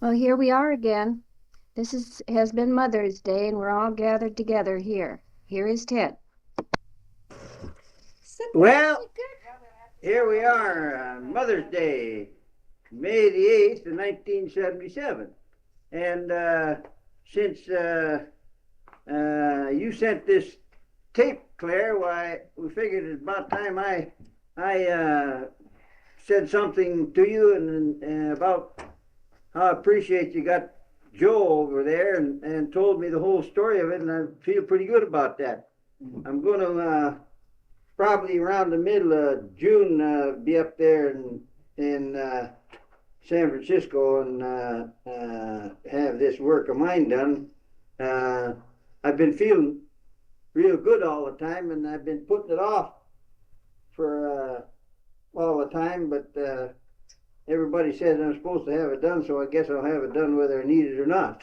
Well, here we are again. Has been Mother's Day, and we're all gathered together here. Here is Ted. Well, here we are on Mother's Day, May the 8th of 1977. And since you sent this tape, Claire, why, we figured it's about time I said something to you and about how I appreciate you got Joe over there and told me the whole story of it, and I feel pretty good about that. I'm going to probably around the middle of June be up there in San Francisco and have this work of mine done. I've been feeling real good all the time, and I've been putting it off for all the time, but everybody says I'm supposed to have it done, so I guess I'll have it done whether I need it or not.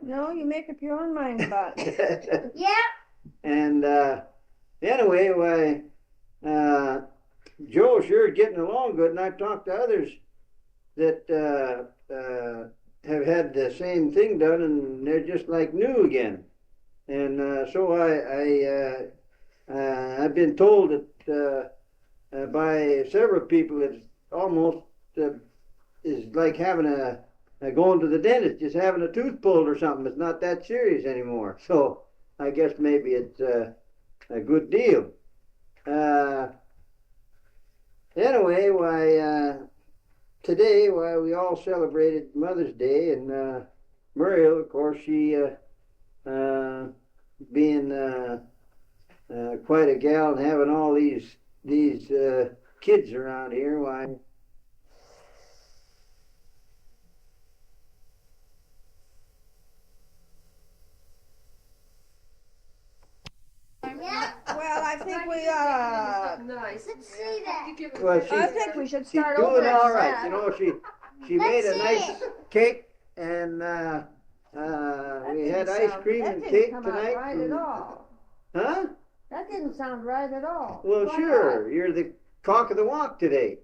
No, you make up your own mind about it. Yeah. And anyway, Joe sure is getting along good, and I've talked to others that have had the same thing done, and they're just like new again. And so I've been told that by several people it's almost is like having going to the dentist, just having a tooth pulled or something. It's not that serious anymore. So I guess maybe it's a good deal. Anyway, today, we all celebrated Mother's Day, and Meriel, of course, she being quite a gal and having all these kids around here, why. Well, I think we ought to. Let's see that. Well, I think we should she's start doing over. all right. You know, she made a Let's nice see cake, and we had ice cream and cake That didn't come tonight. out right at all. Huh? That didn't sound right at all. Well, Why sure. not? You're the cock of the walk today.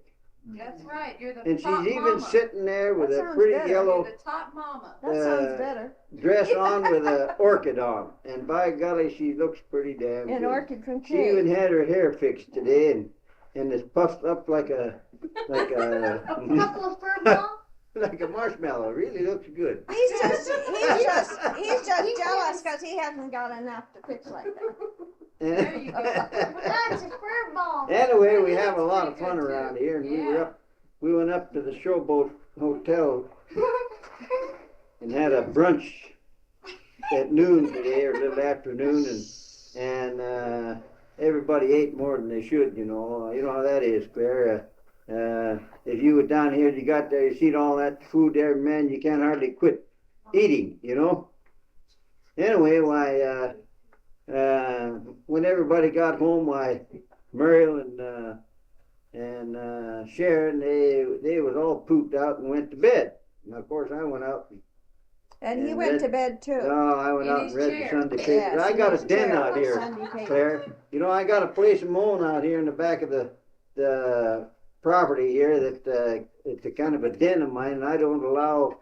That's right. You're the And top she's even mama. sitting there with That a sounds pretty better. You're yellow the top mama. That sounds better. dress on with an orchid on. And by golly, she looks pretty damn An good. orchid from She even Clare. had her hair fixed today, and it's puffed up like a Couple of fur balls. like a marshmallow. It really looks good. He's just jealous because he hasn't got enough to fix like that. There you go. That's a fur ball. Anyway, we have a lot of fun around here, and we went up to the Showboat Hotel and had a brunch at noon today, or a little afternoon, and everybody ate more than they should. You know how that is, Claire. If you were down here, you got there, you seen all that food there, man, you can't hardly quit eating. You know. Anyway, when everybody got home, Meriel and Sharon, they was all pooped out and went to bed. And of course, I went out. And he went to bed too. I went In out and his read chair. the Sunday paper. Yes, I in got a his den chair out with here, Sunday paper. Claire. You know, I got a place of mowing out here in the back of the property here that it's a kind of a den of mine, and I don't allow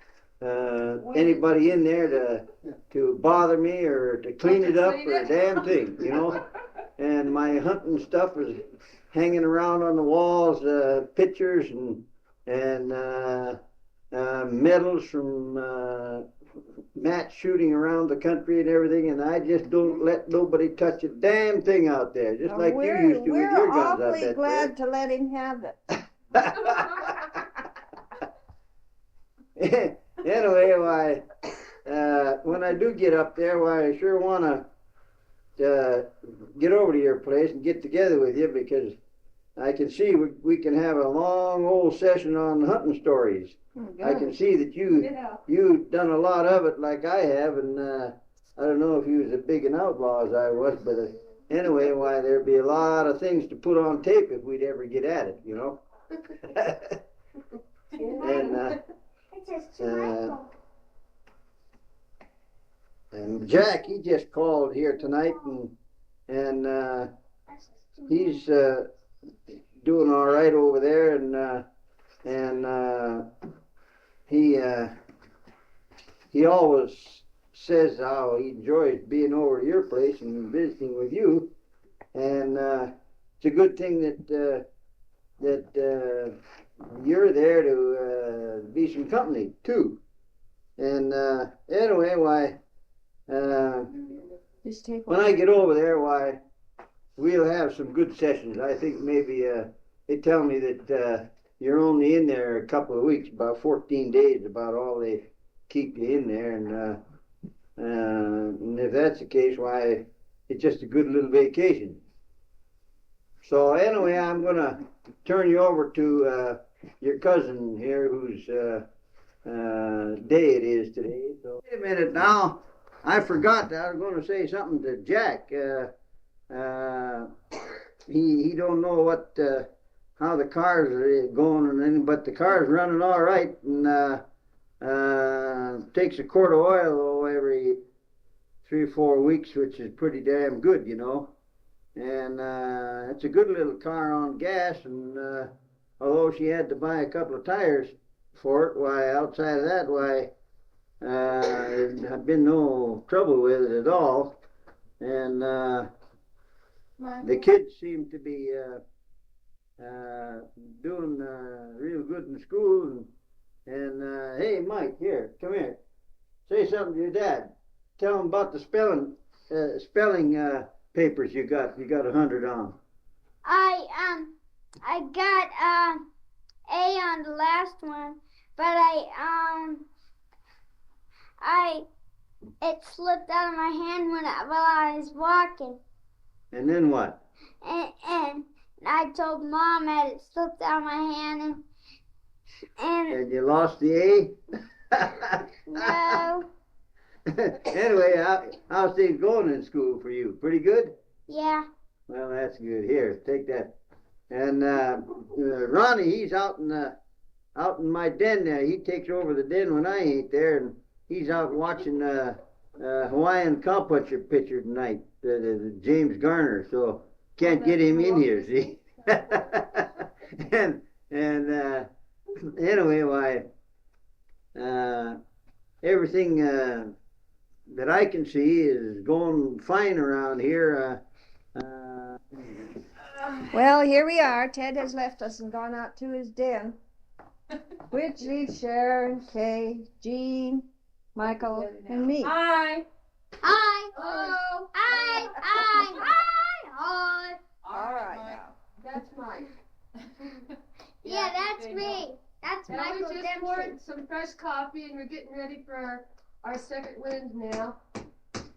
anybody in there to bother me or to clean it up or a damn thing, you know. And my hunting stuff is hanging around on the walls, pictures and medals from match shooting around the country and everything, and I just don't let nobody touch a damn thing out there, just like you used to with your We're guns, I awfully bet. glad to let him have it. Anyway, when I do get up there, I sure want to get over to your place and get together with you, because I can see we can have a long old session on hunting stories. I can see that you've done a lot of it like I have, and I don't know if you was as big an outlaw as I was, but anyway, there'd be a lot of things to put on tape if we'd ever get at it, you know. And It says to Michael. and Jack, he just called here tonight, and he's doing all right over there, and he always says how he enjoys being over at your place and visiting with you, and it's a good thing that you're there to be some company too. And anyway, why? Just take When I get over there, why, we'll have some good sessions. I think maybe they tell me that you're only in there a couple of weeks, about 14 days, about all they keep you in there. And if that's the case, why, it's just a good little vacation. So anyway, I'm going to turn you over to your cousin here, whose day it is today. So wait a minute now. I forgot that I was going to say something to Jack. He don't know what how the cars are going and anything, but the car's running all right, and takes a quart of oil though every 3 or 4 weeks, which is pretty damn good, you know. And it's a good little car on gas, and although she had to buy a couple of tires for it, why, outside of that, why, there had been no trouble with it at all. And the kids seem to be doing real good in school. And hey, Mike, here, come here. Say something to your dad. Tell him about the spelling papers you got. You got 100 on. I got A on the last one, but it slipped out of my hand while I was walking, And then what? and I told Mom that it slipped out of my hand, and And you lost the A? no, Anyway, how's things going in school for you? Pretty good? yeah, Well, that's good. Here, take that. And Ronnie, he's out in my den there. He takes over the den when I ain't there, and he's out watching Hawaiian cowpuncher pitcher tonight, the James Garner. So can't get him in here, see? and anyway, why, everything that I can see is going fine around here. Well, here we are. Ted has left us and gone out to his den, which leaves Sharon, Kay, Jean, Michael, and me. Hi. hi, Hello. hi. All right Mike. now. That's Mike. Yeah, that's me. That's Now we Michael just Dempsey. poured some fresh coffee and we're getting ready for our second wind now.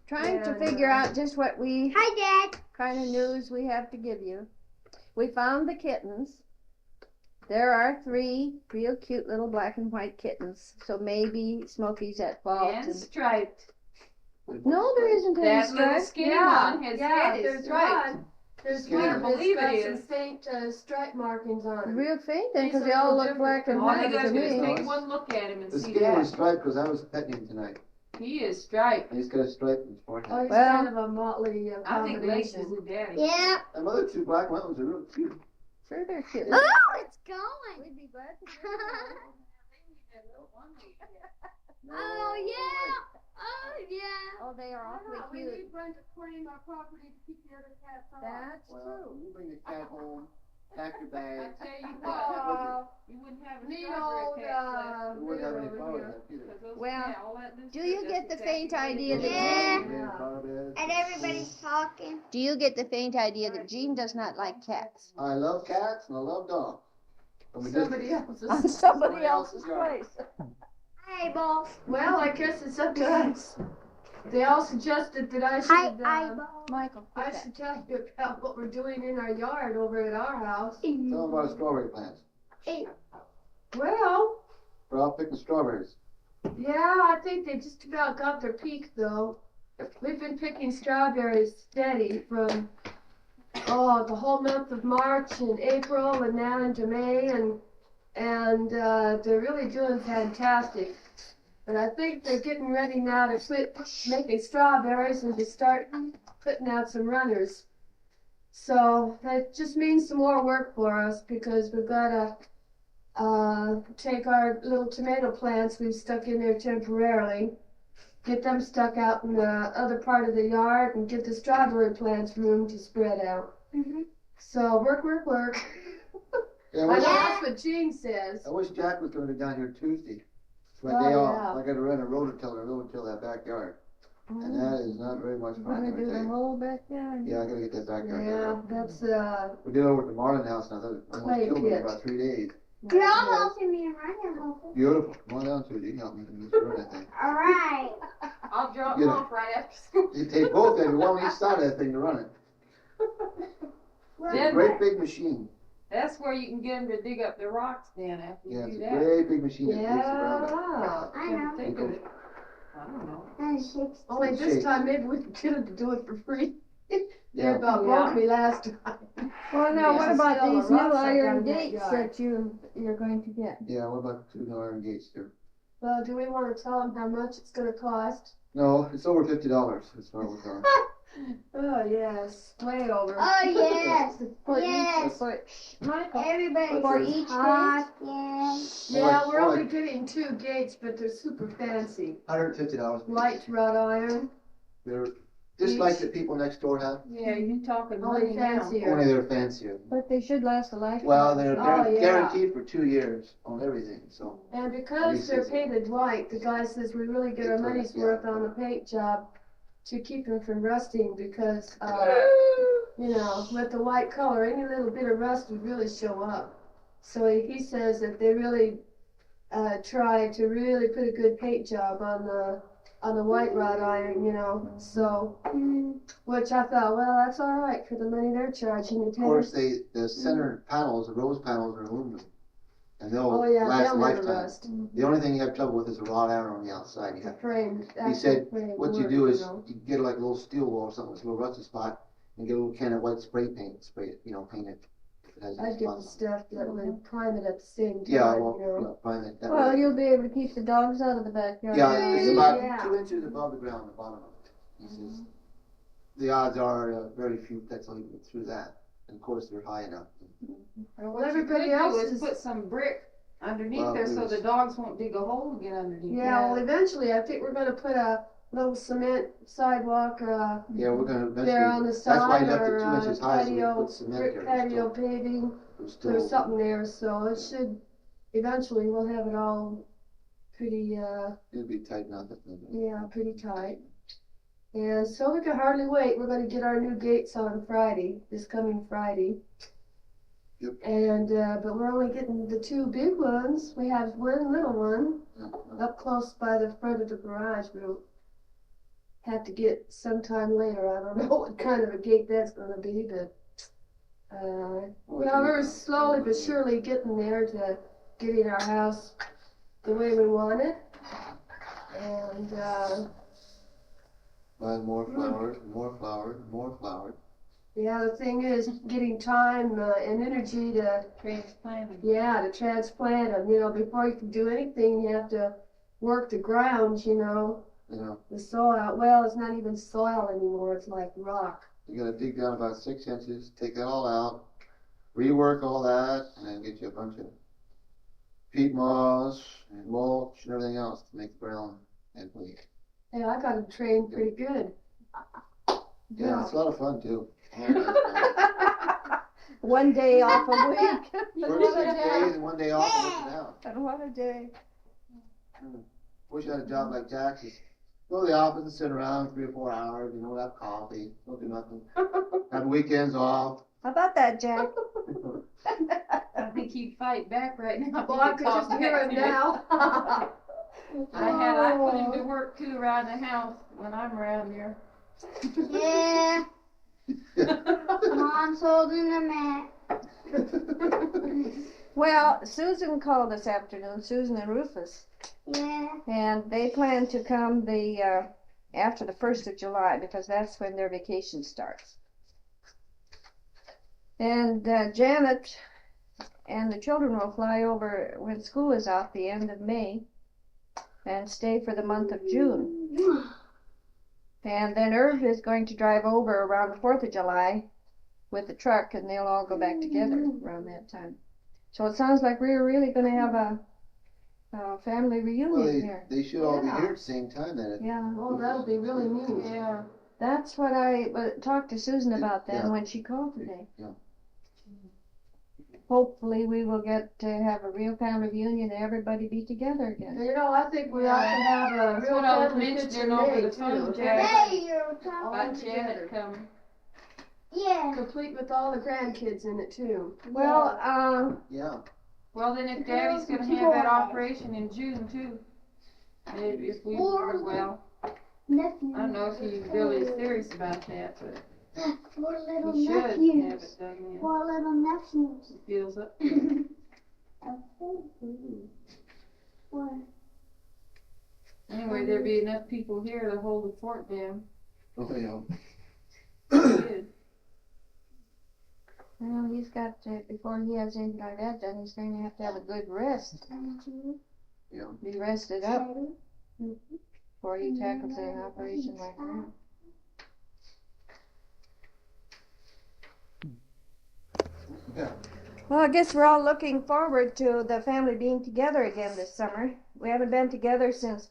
Trying to And, figure out just what Hi, Dad. kind of news we have to give you. We found the kittens. There are 3 real cute little black and white kittens. So maybe Smokey's at fault. And striped. No, there isn't any That little stripes. skinny one, his head is there's striped. one. There's Skinny one one. that's got Believe it some is. faint stripe markings on it. Real faint then, These because are they all a look little black and different. All white you to gotta do is me. take Take one look at him and The see skinny one's that. striped because I was petting him tonight. He is striped. And he's got a stripe in his Oh, forehead. he's Well, kind of a motley I think Lace combination. is a daddy. Yeah. Them other 2 black ones are real cute. Sure, they're cute. Oh, it's going. We'd be glad to Oh yeah. Oh yeah. Oh, they are awfully We cute. need Brenda to claim our property to keep the other cats off. That's Well, true. when you bring the cat home, pack your bag. I tell you what, you wouldn't have a Neat strawberry old, patch left. we wouldn't have any over flowers here. left either. 'Cause those- Well, yeah, all that loose do you stuff, get the that's faint exactly idea what it that- is. Yeah. Flower beds. And everybody's talking. Do you get the faint idea that Jean does not like cats? I love cats and I love dogs. But we just- Somebody else's. On somebody else's place. Hey, boss. Well, I guess it's up to us. They all suggested that I Hi, should, eyeball. Michael, I what's that? should tell you about what we're doing in our yard over at our house. Tell them about the strawberry plants. Well, We're out picking strawberries. yeah, I think they just about got their peak though. We've been picking strawberries steady from the whole month of March and April and now into May and they're really doing fantastic. And I think they're getting ready now to quit making strawberries and to start putting out some runners. So that just means some more work for us because we've got to take our little tomato plants we've stuck in there temporarily, get them stuck out in the other part of the yard, and give the strawberry plants room to spread out. So work. Yeah, I I know wish, that's what Jean says. I wish Jack was gonna be down here Tuesday. It's my Oh, day off. yeah. I gotta run a rototill that backyard. And that is not very much fun. Wanna let me do tell the you. whole backyard? Yeah, I gotta get that backyard. Yeah, that's We did it over at the Marlin house and I thought it almost Play killed me pit. for about 3 days. You're all helping me and Ryan helping. Beautiful. Come on down to it. You can help me just run that thing. All right. I'll drop Get them it. off right after school. You take both of you, one on each side of that thing to run it. It's a Then great big machine. that's where you can get them to dig up the rocks then after you Yeah, do it's a that. great big machine that digs around it. Yeah. I know. Think of it. I don't know. And shakes. Only this Shake. time maybe we can get them to do it for free. They Yeah. about broke me last time. Well, now, Yeah. what about Still, these the new rocks are iron down in that gates yard. that you're going to get? Yeah, what about the 2 new iron gates there? Well, do we want to tell them how much it's going to cost? No, it's over $50. That's what we're going. Oh, yes, way over. Oh, yes. For Yes. each, for, Michael, Everybody for was each hot, yes. Yeah, we're More only like getting 2 gates, but they're super fancy. $150. Light wrought iron, They're just like the people next door have, Yeah, you talking only money now. fancier. only they're fancier. but they should last a lifetime. Well, they're Oh, yeah. guaranteed for 2 years on everything, so. And because they're painted white, the guy says we really get our money's worth on the paint job to keep them from rusting because, you know, with the white color, any little bit of rust would really show up. So he says that they really try to really put a good paint job on the white wrought iron, you know. So, which I thought, well, that's all right for the money they're charging. Of course, the center panels, the rose panels are aluminum. And they'll Oh yeah, last a they'll never lifetime. rust. The only thing you have trouble with is the wrought iron on the outside. You The have, frame. he said actual frame what you work, do is know. you get like a little steel wall or something with a little rusty spot and get a little can of white spray paint, spray it, paint it. If it has any I'd get the spots on stuff that would prime it at the same time, it. Yeah, well, you know. prime it that Well, way. you'll be able to keep the dogs out of the backyard. Yeah, it's about Yeah. 2 inches above the ground, the bottom of it. He says the odds are very few pets will even get through that. And of course, they're high enough. Well, Well, everybody else is- put some brick underneath Well, there so there's- the dogs won't dig a hole and get underneath. Yeah, well, eventually, I think we're gonna put a little cement sidewalk, Yeah, we're gonna there on eventually, the that's why side, he left it or 2 inches high, so we patio, put cement brick there. patio paving, It's there's still, something there, so it should, eventually, we'll have it all pretty, it'll be tight enough. yeah, pretty tight. And so we can hardly wait, we're gonna get our new gates on Friday, this coming Friday. Yep. And, but we're only getting the 2 big ones, we have one little one up close by the front of the garage, we'll have to get sometime later, I don't know what kind of a gate that's gonna be, but, well, we're slowly but surely getting there to getting our house the way we want it. And, Buying more flowers, more flowers, more flowers. yeah, the thing is getting time and energy to, Transplanted. yeah, to transplant them, you know, before you can do anything, you have to work the ground, you know, You know, the soil. Well, it's not even soil anymore, it's like rock. you gotta dig down about 6 inches, take that all out, rework all that, and then get you a bunch of peat moss and mulch and everything else to make the ground healthy. Yeah, I got them trained pretty good. Yeah, it's a lot of fun too. One day off a week. Work 6 days and 1 day off and work it out. And what a day. Wish I had a job like Jack's. Just go to the office and sit around 3 or 4 hours, have coffee, don't do nothing. Have weekends off. How about that, Jack? I think he'd fight back right now. Well, I could just hear him now. I put him to work too around the house when I'm around here. Yeah. Mom's holding the mat. Well, Susan called this afternoon, Susan and Rufus, Yeah. and they plan to come after the 1st of July because that's when their vacation starts. And Janet and the children will fly over when school is out the end of May and stay for the month of June. And then Irv is going to drive over around the 4th of July with the truck, and they'll all go back together around that time. So it sounds like we're really gonna have a family Well, reunion here. they should all be Yeah. here at the same time then. Yeah, Oh, that'll be really neat. Yeah. that's what I talked to Susan about then Yeah. when she called today. Yeah. Hopefully we will get to have a real family reunion and everybody be together again. You know, I think we ought to have a That's real what I was family mentioning picture over made the too. phone, Have Jack. Hey, you're all About together. Janet coming. Yeah. Complete with all the grandkids in it too. Well, Yeah. Well, then if Daddy's gonna have that operation in June too, if we were, well, Nephews. I don't know if he really is serious about that, but 4 little he should have nephews. it done then. 4 little nephews. He feels up. What? Anyway, there'd be enough people here to hold the fort down. Oh, yeah. Good. well, he's got to, before he has anything like that done, he's going to have a good rest. Yeah. Be rested up before he tackles an operation like that. Yeah. Well, I guess we're all looking forward to the family being together again this summer. We haven't been together since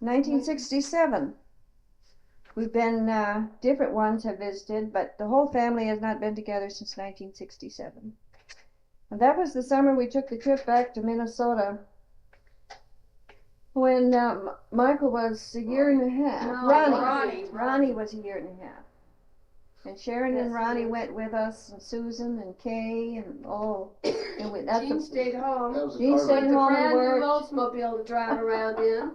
1967. We've been, different ones have visited, but the whole family has not been together since 1967. And that was the summer we took the trip back to Minnesota when Michael was a year and a half. No, Ronnie was a year and a half. And Sharon and Yes, Ronnie yes. went with us, and Susan and Kay, and and we, that's Jean stayed home. That was a Jean car stayed ride. The home and brand new worked. Oldsmobile to drive around in.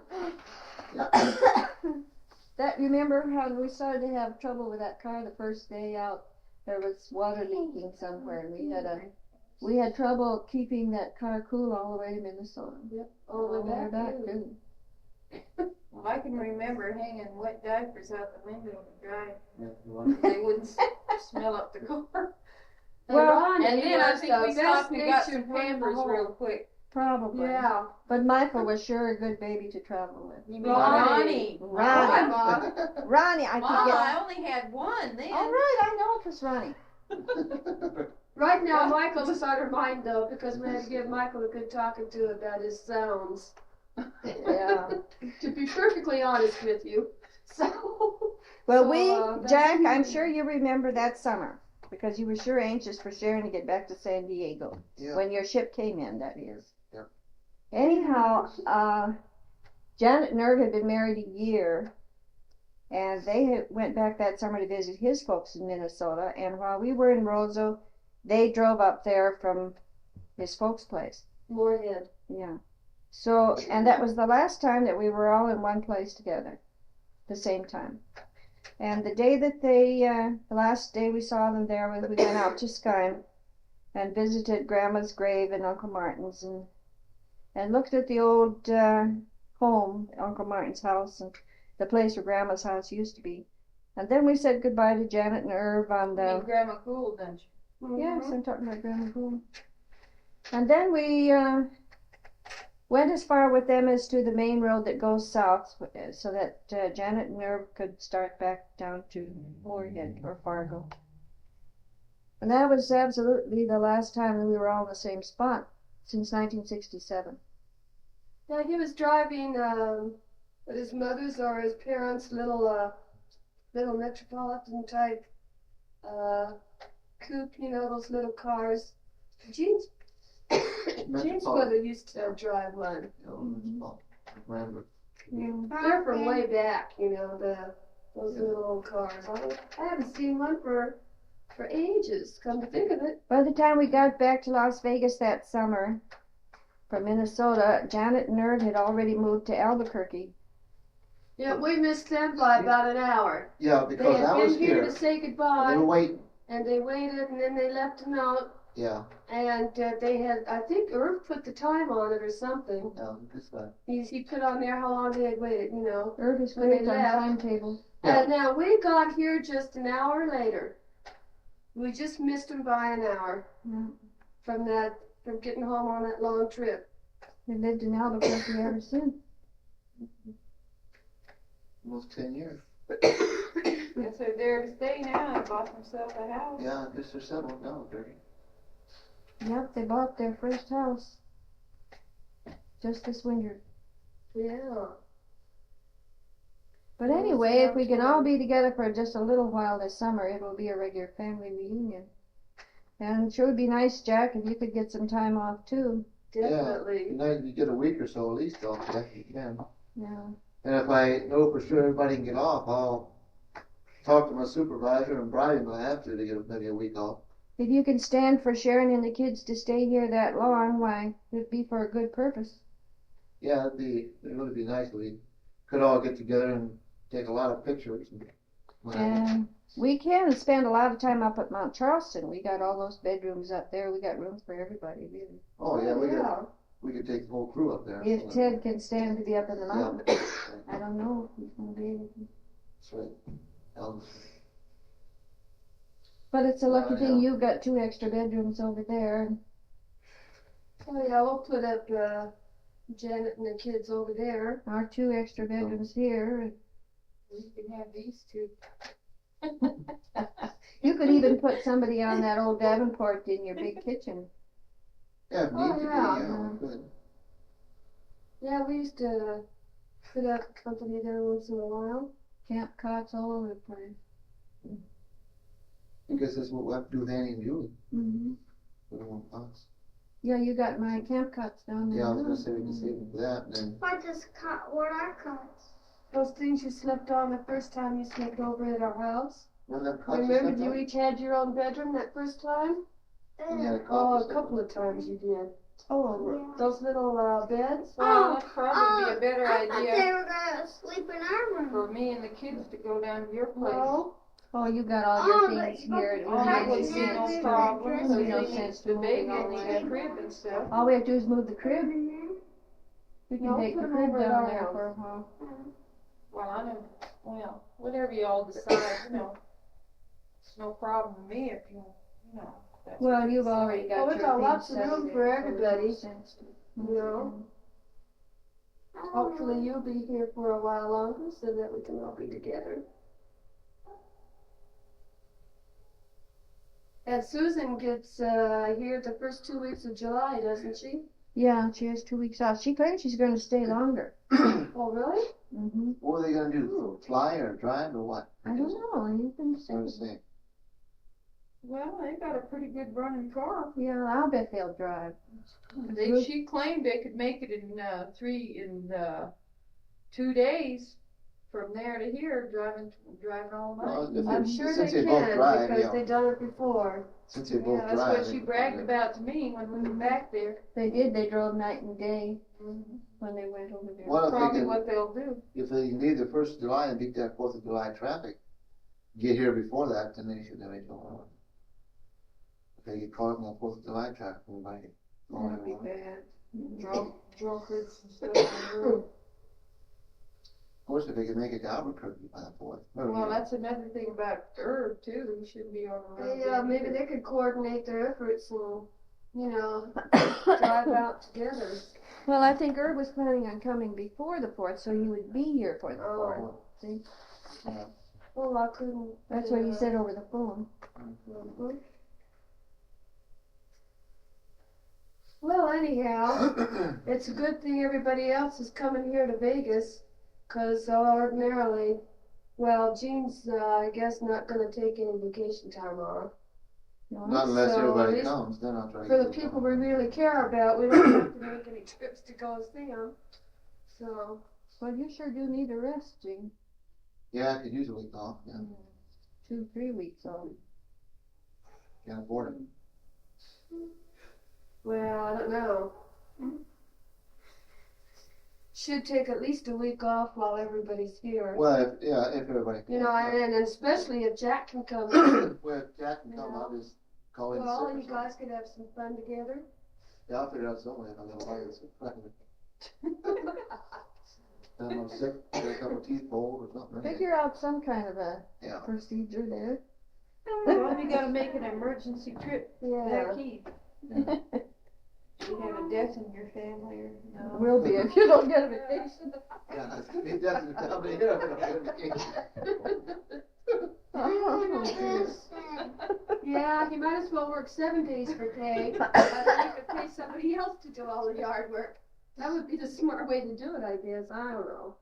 That, remember how we started to have trouble with that car the first day out? There was water leaking somewhere, and we had trouble keeping that car cool all the way to Minnesota. All the way back. too. Well, I can remember hanging wet diapers out the window to dry. Yeah, you want- They wouldn't smell up the car. Well, Ronnie And then I was think the we best stopped and got some natured one of them Pampers all. real quick. Probably. Yeah. But Michael was sure a good baby to travel with. You mean Ronnie. Ronnie. Mom. Ronnie, I Mom, could get. I only had one then. All right, I know it was Ronnie. Right now, Michael's on her mind though, because we had to give Michael a good talking to about his sounds. Yeah. To be perfectly honest with you. So. Well, So, Jack, I'm that's- sure you remember that summer because you were sure anxious for Sharon to get back to San Diego Yeah. when your ship came in. That is. Yeah. Anyhow, Janet and Irv had been married a year, and they went back that summer to visit his folks in Minnesota. And while we were in Roseau, they drove up there from his folks' place. Moorhead. Yeah. So, and that was the last time that we were all in one place together, the same time. And the day that the last day we saw them there was we went out to Skye and visited Grandma's grave and Uncle Martin's and looked at the old home, Uncle Martin's house, and the place where Grandma's house used to be. And then we said goodbye to Janet and Irv on I mean, the. Grandma Cool, don't you? Yes, I'm talking about Grandma Gould. And then we went as far with them as to the main road that goes south so that Janet and Irv could start back down to Moorhead or Fargo. And that was absolutely the last time that we were all in the same spot since 1967. Yeah, he was driving with his mother's or his parents' little metropolitan type coupe, you know, those little cars. Jean's mother used to drive one. Remember. They're from way back, you know, those little old cars. I haven't seen one for ages, come to think of it. By the time we got back to Las Vegas that summer from Minnesota, Janet and Irv had already moved to Albuquerque. Yeah, we missed them by about an hour. Yeah, They because I had was been here here. to say They goodbye, were waiting. and they waited, and then they left a note, Yeah. and they had, I think Irv put the time on it or something. No, this guy. He put on there how long they had waited, you know. Irv is When they great on left. timetable. Yeah. And now we got here just an hour later. We just missed them by an hour Yeah. from getting home on that long trip. They lived in Albuquerque ever since. Almost 10 years. Guess they're there to stay now and bought themselves a house. Yeah, I guess they're settled now, Dirty. Yep, they bought their first house just this winter. Yeah. But anyway, if we can all be together for just a little while this summer, it will be a regular family reunion. And sure would be nice, Jack, if you could get some time off too. Definitely. Yeah, you get a week or so at least off, if you can. Yeah. And if I know for sure everybody can get off, I'll talk to my supervisor and Brian will have to get maybe a week off. If you can stand for Sharon and the kids to stay here that long, why, it'd be for a good purpose. Yeah, it'd really be nice if we could all get together and take a lot of pictures. And we can spend a lot of time up at Mount Charleston. We got all those bedrooms up there. We got rooms for everybody, really. Oh yeah, we could take the whole crew up there. If Ted can stand to be up in the mountains. Yeah. I don't know if he's gonna be able to. That's right. But it's a lucky thing Yeah. you've got 2 extra bedrooms over there. Oh yeah, we'll put up Janet and the kids over there. Our 2 extra bedrooms here. We can have these two. You could even put somebody on that old Davenport in your big kitchen. Yeah, if need to be, yeah. yeah, good. Yeah, we used to put up company there once in a while. Camp cots all over the place. I guess that's what we'll have to do with Annie and Julie. Mm-hmm. We don't want pots. Yeah, you got my camp cots down there. Yeah, I was gonna say we can save them for that, and then What are cots? Those things you slept on the first time you slept over at our house. when that pot Remember you each had your own bedroom that first time? Yeah, Oh, a couple of times you did. Oh, those little beds? Well, that'd probably be a better I thought idea they were gonna sleep in our room. for me and the kids to go down to your place. No. Oh, you got all your Oh, things but- here. It Oh, that wouldn't would make be any no sense. problem, There's because no they sense need to the baby moving all and the need a way. crib and stuff. All we have to do is move the crib. We can No, take the put 'em crib over at down our there house. for a while. Well, I know, well, whatever you all decide, it's no problem to me if you know. that's Well, what you you've decide. already got Well, we your got things lots of settled room there, for so there's no everybody. sense to You move know. them. Hopefully you'll be here for a while longer so that we can all be together. And Susan gets here the first 2 weeks of July, doesn't she? Yeah, she has 2 weeks off. She claims she's going to stay longer. Oh, really? Mm-hmm. What are they gonna do? Fly or drive or what? I don't know. You can Hard to say. say. Well, they got a pretty good running car. Yeah, I'll bet they'll drive. She claimed they could make it in 2 days from there to here, driving all night. Well, if I'm they- sure since they both can drive, because yeah. they've done it before. Since they both Yeah, that's drive. what she they- bragged about to me when we were back there. They did. They drove night and day when they went over there. Well, if they Probably can, what they'll do. if they can leave the 1st of July and beat that 4th of July traffic, get here before that, then they should have a job. If they get caught up in the 4th of July traffic, everybody. That'd be bad. Drunkards and stuff. on the road. Of course, if they could make it to Albuquerque by the 4th. Well, that's another thing about Herb too. He shouldn't be on the road. Yeah, maybe they could coordinate their efforts and, drive out together. Well, I think Herb was planning on coming before the 4th, so he would be here for the 4th. See? Well, I couldn't. That's what he said over the phone. Well, anyhow, it's a good thing everybody else is coming here to Vegas, 'cause ordinarily, well, Jean's, I guess, not gonna take any vacation time off. Not unless So, at everybody least comes, then I'll try to For the get them. people we really care about, we don't have to make any trips to go see them. So, Well, you sure do need a rest, Jean. Yeah, I could use a week off, yeah. 2, 3 weeks off. Can't afford it. well, I don't know. Should take at least a week off while everybody's here. Well, if everybody can. And especially if Jack can come. Well, if Jack can come, I'll just call in Well, sick or you something. guys could have some fun together. Yeah, I'll figure out some way if I'm gonna buy this. And I'm sick, get a couple teeth pulled or something. Figure out some kind of a Yeah. procedure there. Well, you gotta make an emergency trip Yeah. back east. You have a death in your family or no? Will be if you don't get a vacation. Yeah, it's gonna be definitely coming here. Oh, Listen. Yeah, he might as well work 7 days for pay. Then he could pay somebody else to do all the yard work. That would be the smart way to do it, I guess. I don't know.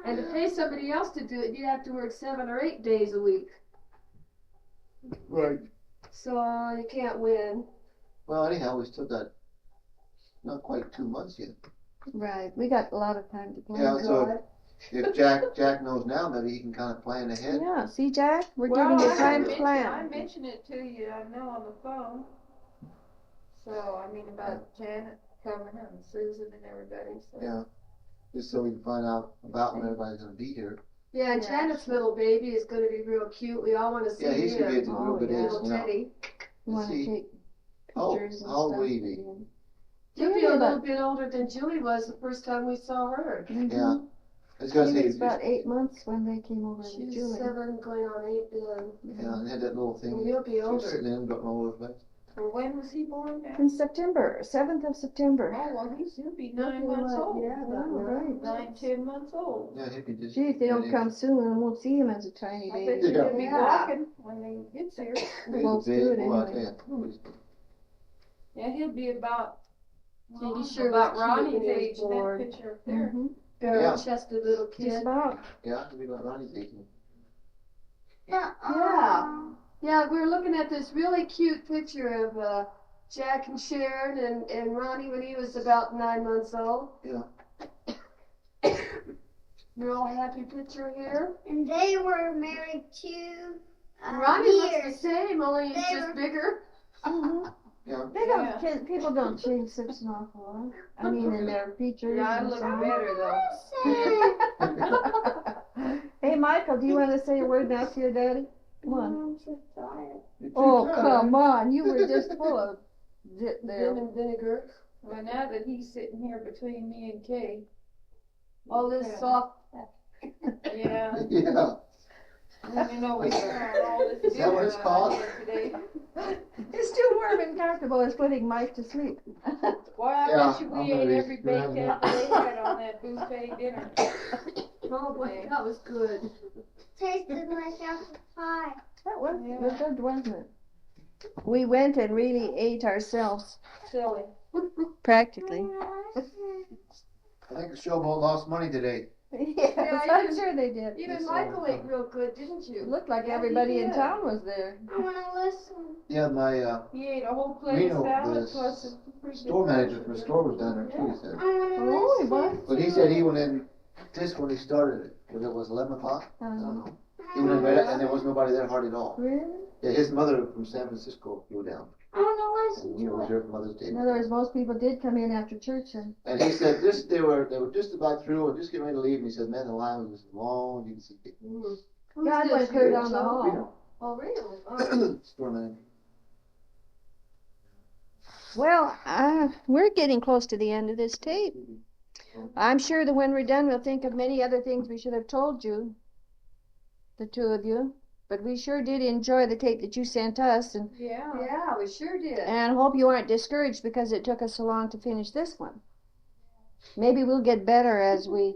And to pay somebody else to do it, you'd have to work 7 or 8 days a week. Right. So you can't win. Well, anyhow, we still got not quite 2 months yet. Right, we got a lot of time to plan. Yeah, so if Jack knows now, maybe he can kind of plan ahead. Yeah, see, Jack, we're Well, giving you I time to mentioned- plan. I mentioned it to you, I know, on the phone. So, I mean, about Janet coming and Susan and everybody, so. Yeah. Just so we can find out about when everybody's gonna be here. Yeah, and Yeah. Janet's little baby is going to be real cute. We all want to see Yeah, he should be him. at the real good age Little now. Teddy. You want to See. take How pictures and old stuff. will he be? He'll be Yeah, a but- little bit older than Julie was the first time we saw her. Mhm. Yeah. I was gonna He say, was about 8 months when they came over She to was Julie. 7 going on 8 then. yeah, and had that little And thing. he'll be She was older. sitting in, don't know what it was. Well, when was he born now? In September, 7th of September. Oh, well, he'll be He'll 9 be months like, old. yeah, about Oh, right. 9, 10 months old. Yeah, he'd be just. Gee, if they don't come soon, we won't see him as a tiny I bet baby. you he'll be Yeah. walking when he gets here. Most good Well, anyway. Yeah, he'll be about, Gee, he sure about was cute Ronnie's when he was age, that born. picture up there. Mhm. Barrel Yeah. chested little Just kid. about. Yeah, he'd be about Ronnie's age. Yeah. Yeah, we were looking at this really cute picture of Jack and Sharon and Ronnie when he was about 9 months old. Yeah. Real happy picture here. And they were married to Ronnie looks the years. same, only he's They just were- bigger. Mhm. Yeah. They don't. Yeah. People don't change such an awful lot. I mean, in their features. Yeah, I and look so on. better though. Hey, Michael, do you want to say a word now to your daddy? Come on. I'm so tired. You're too Oh, tired. come on. You were just full of zit Vin there. and vinegar. Well, now that he's sitting here between me and Kay. All this Yeah. soft. Yeah, Yeah. you know, we found all this Is that what it's dinner called? here today. It's too warm and comfortable as putting Mike to sleep. Well, I Yeah, bet you we I'm ate gonna every be baked grabbing apple they had on that buffet dinner. Oh boy, that was good. Tasted like apple pie. That was Yeah. good, wasn't it? We went and really ate ourselves, Silly. practically. I think the showboat lost money today. Yes, Yeah, I'm even- sure they did. Even Yes, Michael ate real good, didn't It you? looked like Yeah, everybody he in did. town was there. I want to listen. Yeah, my He ate a whole plate Reno, of salad the plus a pretty store good manager for burger. the store was down there too, he said. I want to Oh, he listen. was? But he said he went in just when he started it, because it was 11 o'clock. I don't know. He went in right and there was nobody there hardly at all. Really? Yeah, his mother from San Francisco flew down. I want to And listen he was to it. there for Mother's Day. In other words, most people did come in after church and And he said they were just about through and just getting ready to leave. And he said, man, the line was long. You can see people. Who's God this, went clear you, down the Joe? hall. Reno, Oh, really? Oh. store manager. Well, we're getting close to the end of this tape. I'm sure that when we're done, we'll think of many other things we should have told you, the two of you. But we sure did enjoy the tape that you sent us, and Yeah. Yeah, we sure did. hope you aren't discouraged because it took us so long to finish this one. Maybe we'll get better as we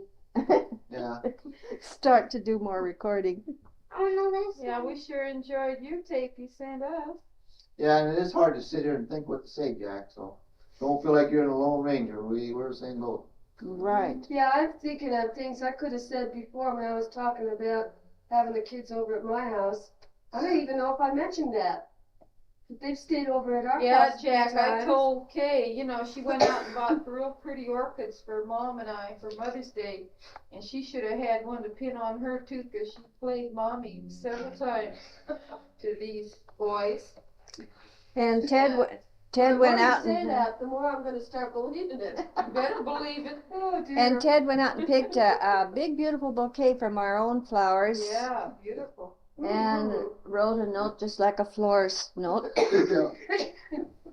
Yeah. start to do more recording. I want to listen. Yeah, we sure enjoyed your tape you sent us. Yeah, and it is hard to sit here and think what to say, Jack. So don't feel like you're in a Lone Ranger. We're the same boat. Right. Yeah, I'm thinking of things I could have said before when I was talking about having the kids over at my house. I don't even know if I mentioned that. But they've stayed over at our Yeah, house. Jack, I sometimes. told Kay, you know, she went out and bought real pretty orchids for Mom and I for Mother's Day. And she should have had one to pin on her too, because she played Mommy several times to these boys. And Ted The went more out you say and that, the more I'm going to start believing it. You better believe it. Oh, dear. and Ted went out and picked a big beautiful bouquet from our own flowers. Yeah, beautiful. And wrote a note just like a florist note. Yeah.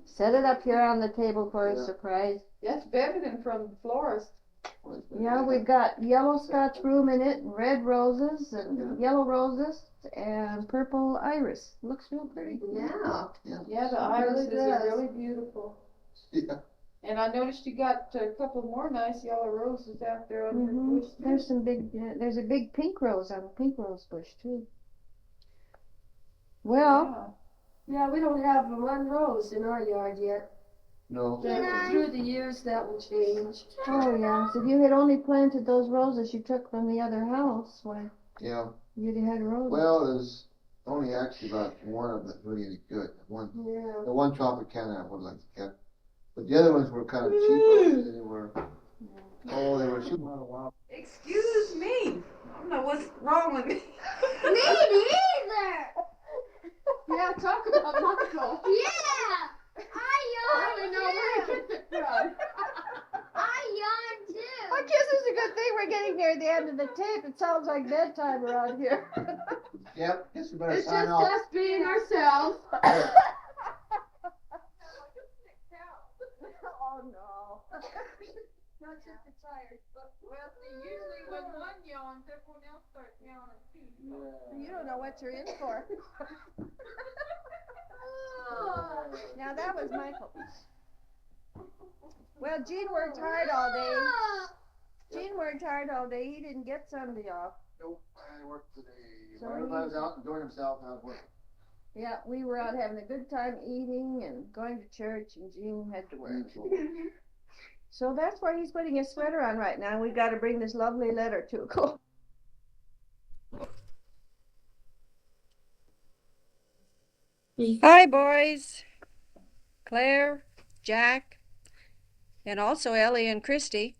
Set it up here on the table for a Yeah. surprise. That's better than from the florist. Yeah, we've got yellow Scotch broom in it, and red roses, and yellow roses, and purple iris. Looks real pretty. Yeah. Yeah, the It really irises are does. really beautiful. Yeah. And I noticed you got a couple more nice yellow roses out there on your bush. too. There's some big. There's a big pink rose on a pink rose bush too. Well, Yeah, we don't have one rose in our yard yet. No. Through the years, that will change. oh yes, if you had only planted those roses you took from the other house, why, Yeah. you'd have had roses. Well, there's only actually about one of them that's really any good. Yeah. The one Tropicana I would like to get. But the other ones were kind of cheap. They were shooting out a while. Excuse me. I don't know what's wrong with me. Me neither. Yeah, talk about Michael. Yeah. I I yawned know where too. to get it from. I yawned I too. guess it's a good thing we're getting near the end of the tape. It sounds like bedtime around here. Yep, guess we better It's sign just off. us being ourselves. Oh no. Not just the tired, but Well, see, usually when one yawns, everyone else starts yawning too. You don't know what you're in for. Now that was Michael. Well, Gene worked hard all day. Gene worked hard all day. He didn't get Sunday off. Nope, I worked today. So Everybody was out enjoying himself, I was working. Yeah, we were out having a good time eating and going to church, and Gene had to work. So that's why he's putting his sweater on right now. We've got to bring this lovely letter to a close. Hi, boys. Claire, Jack, and also Ellie and Christy.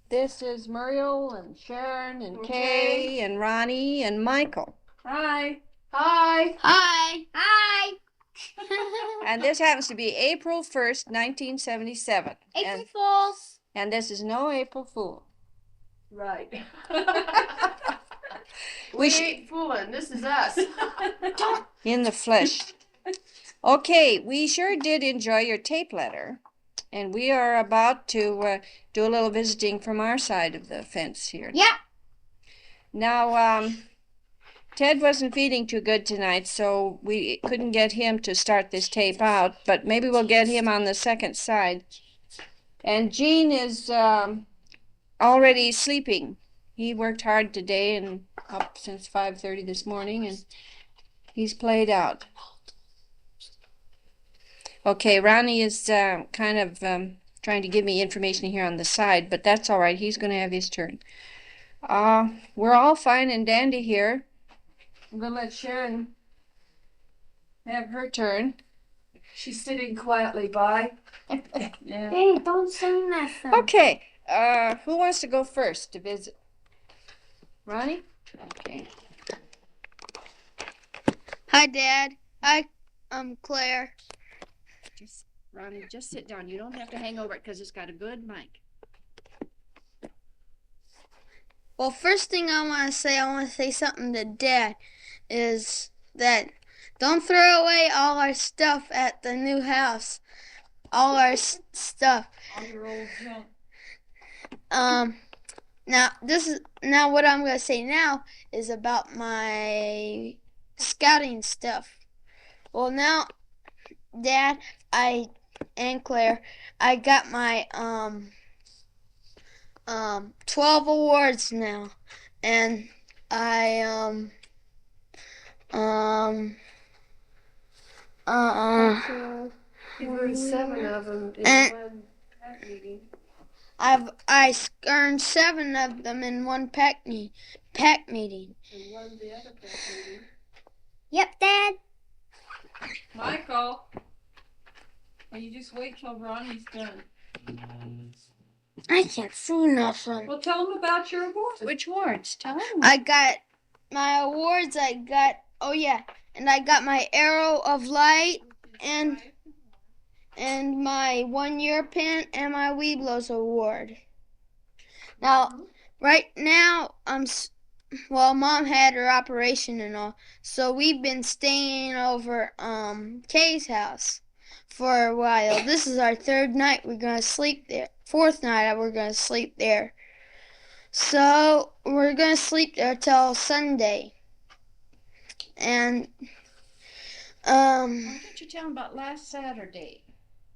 This is Meriel and Sharon and Kay and Ronnie and Michael. Hi. hi. Hi. Hi. And this happens to be April 1st, 1977. April Fools. And this is no April Fool. Right. We We sh- ain't fooling. This is us. In the flesh. Okay, we sure did enjoy your tape letter. And we are about to do a little visiting from our side of the fence here. Yep. Now, Ted wasn't feeling too good tonight, so we couldn't get him to start this tape out, but maybe we'll get him on the second side. And Gene is already sleeping. He worked hard today and up since 5:30 this morning, and he's played out. Okay, Ronnie is kind of trying to give me information here on the side, but that's all right. He's going to have his turn. We're all fine and dandy here. I'm going to let Sharon have her turn. She's sitting quietly by. Yeah. Hey, don't say nothing. Okay, who wants to go first to visit? Ronnie? Okay. Hi, Dad. I'm Claire. Ronnie, just sit down. You don't have to hang over it because it's got a good mic. Well, first thing I want to say something to Dad, is that don't throw away all our stuff at the new house. All our stuff. All your old junk. Now what I'm gonna say now is about my scouting stuff. Well, now, Dad, and Claire, I got my 12 awards now, and I You've earned 7 of them in And- one meeting. I earned 7 of them in one pack meeting. And one the other pack meeting. Yep, Dad. Michael. Well, you just wait till Ronnie's done. I can't see nothing. Well, tell him about your awards. Which wards? Tell him. I got my awards. Oh yeah, and I got my Arrow of Light and my 1-year pin and my Weeblos award. Now, right now, Mom had her operation and all, so we've been staying over Kay's house for a while. This is our 3rd night. We're gonna sleep there. 4th night we're gonna sleep there. So we're gonna sleep there till Sunday. And Why don't you tell him about last Saturday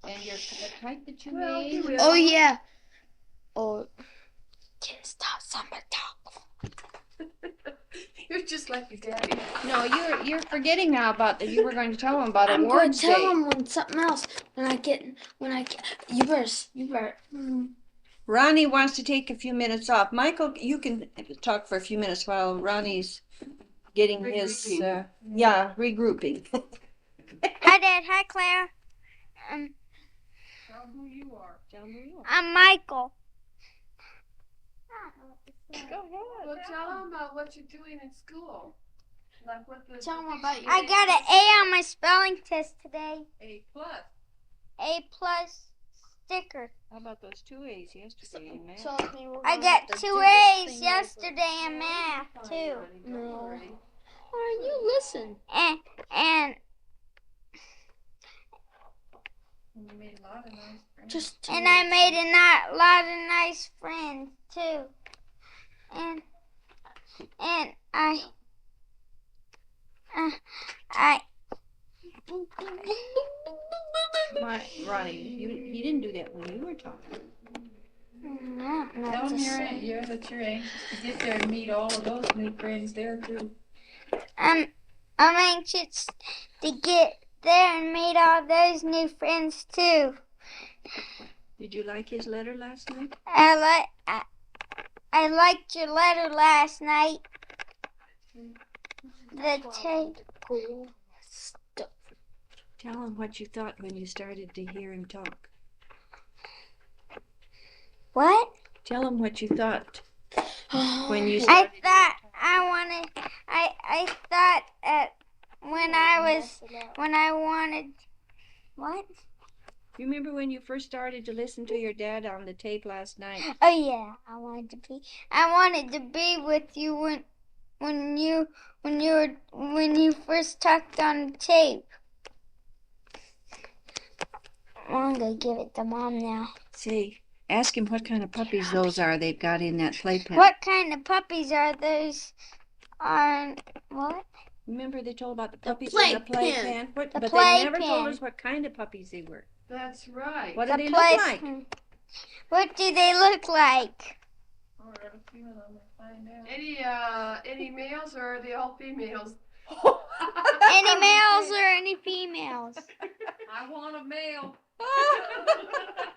and the kite that you Well, he made? will. oh yeah. Oh, just stop somebody talk. You're just just like your daddy. No, you're forgetting now about that. You were going to tell him about I'm going awards to day. tell him when something else. You better. Ronnie wants to take a few minutes off. Michael, you can talk for a few minutes while Ronnie's getting his regrouping. Hi, Dad. Hi, Claire. Tell 'em who you are. I'm Michael. Go ahead. Well, tell them what you're doing in school. Like what the. Tell him about your I got an A on my spelling test today. A+. A+ sticker. How about those 2 A's yesterday in math? I got 2 A's yesterday in math too. No. Why don't you listen? And You made a lot of nice friends. Just I made a lot of nice friends too. And I Ronnie, he didn't do that when you were talking. Tell them you're anxious to get there and meet all of those new friends there too. I'm anxious to get there and meet all those new friends too. Did you like his letter last night? I liked your letter last night. The tape. Tell him what you thought when you started to hear him talk. What? Tell him what you thought when you I started. thought I thought when I wanted. What? You remember when you first started to listen to your dad on the tape last night? Oh yeah, I wanted to be with you when you first talked on the tape. I'm gonna give it to Mom now. Say, ask him what kind of puppies those are they've got in that playpen. What kind of puppies are those? What? Remember they told about the puppies in the playpen. playpen? The But they never told playpen. us what kind of puppies they were. That's right. What do they The look like? What do they look like? Or a few of them will find out. Any males or are they all females? Any males or any females? I want a male. I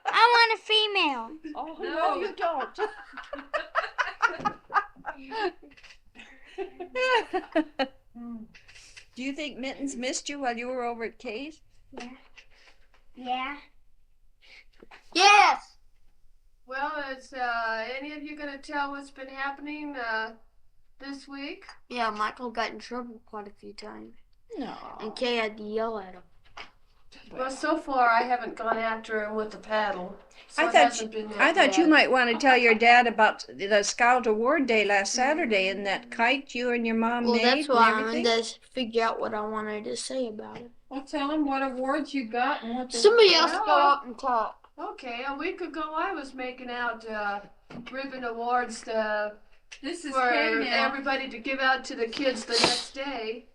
want a female. Oh, No. you don't. Do you think Mittens missed you while you were over at Kay's? Yeah. Yes. Well, is any of you gonna tell what's been happening this week? Yeah, Michael got in trouble quite a few times, No. and Kay had to yell at him. Well, so far I haven't gone after him with the paddle. So I it thought hasn't been that I thought you bad. might want to tell your dad about the Scout Award Day last Saturday and that kite you and your mom Well, made that's and why I everything. wanted to figure out what I wanted to say about it. Well, tell them what awards you got and what they Somebody else Well, go up and talk. Okay, a week ago I was making out ribbon awards This is for Kay now. everybody to give out to the kids the next day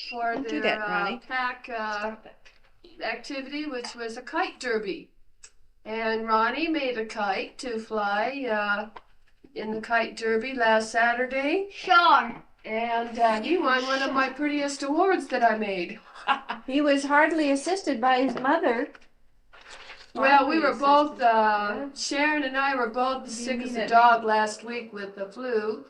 for Don't do their that, Ronnie. pack Stop it. activity, which was a kite derby. And Ronnie made a kite to fly in the kite derby last Saturday. Sure. And he won one of my prettiest awards that I made. He was hardly assisted by his mother. Well, we were both, Sharon and I were both sick as a dog last week with the flu.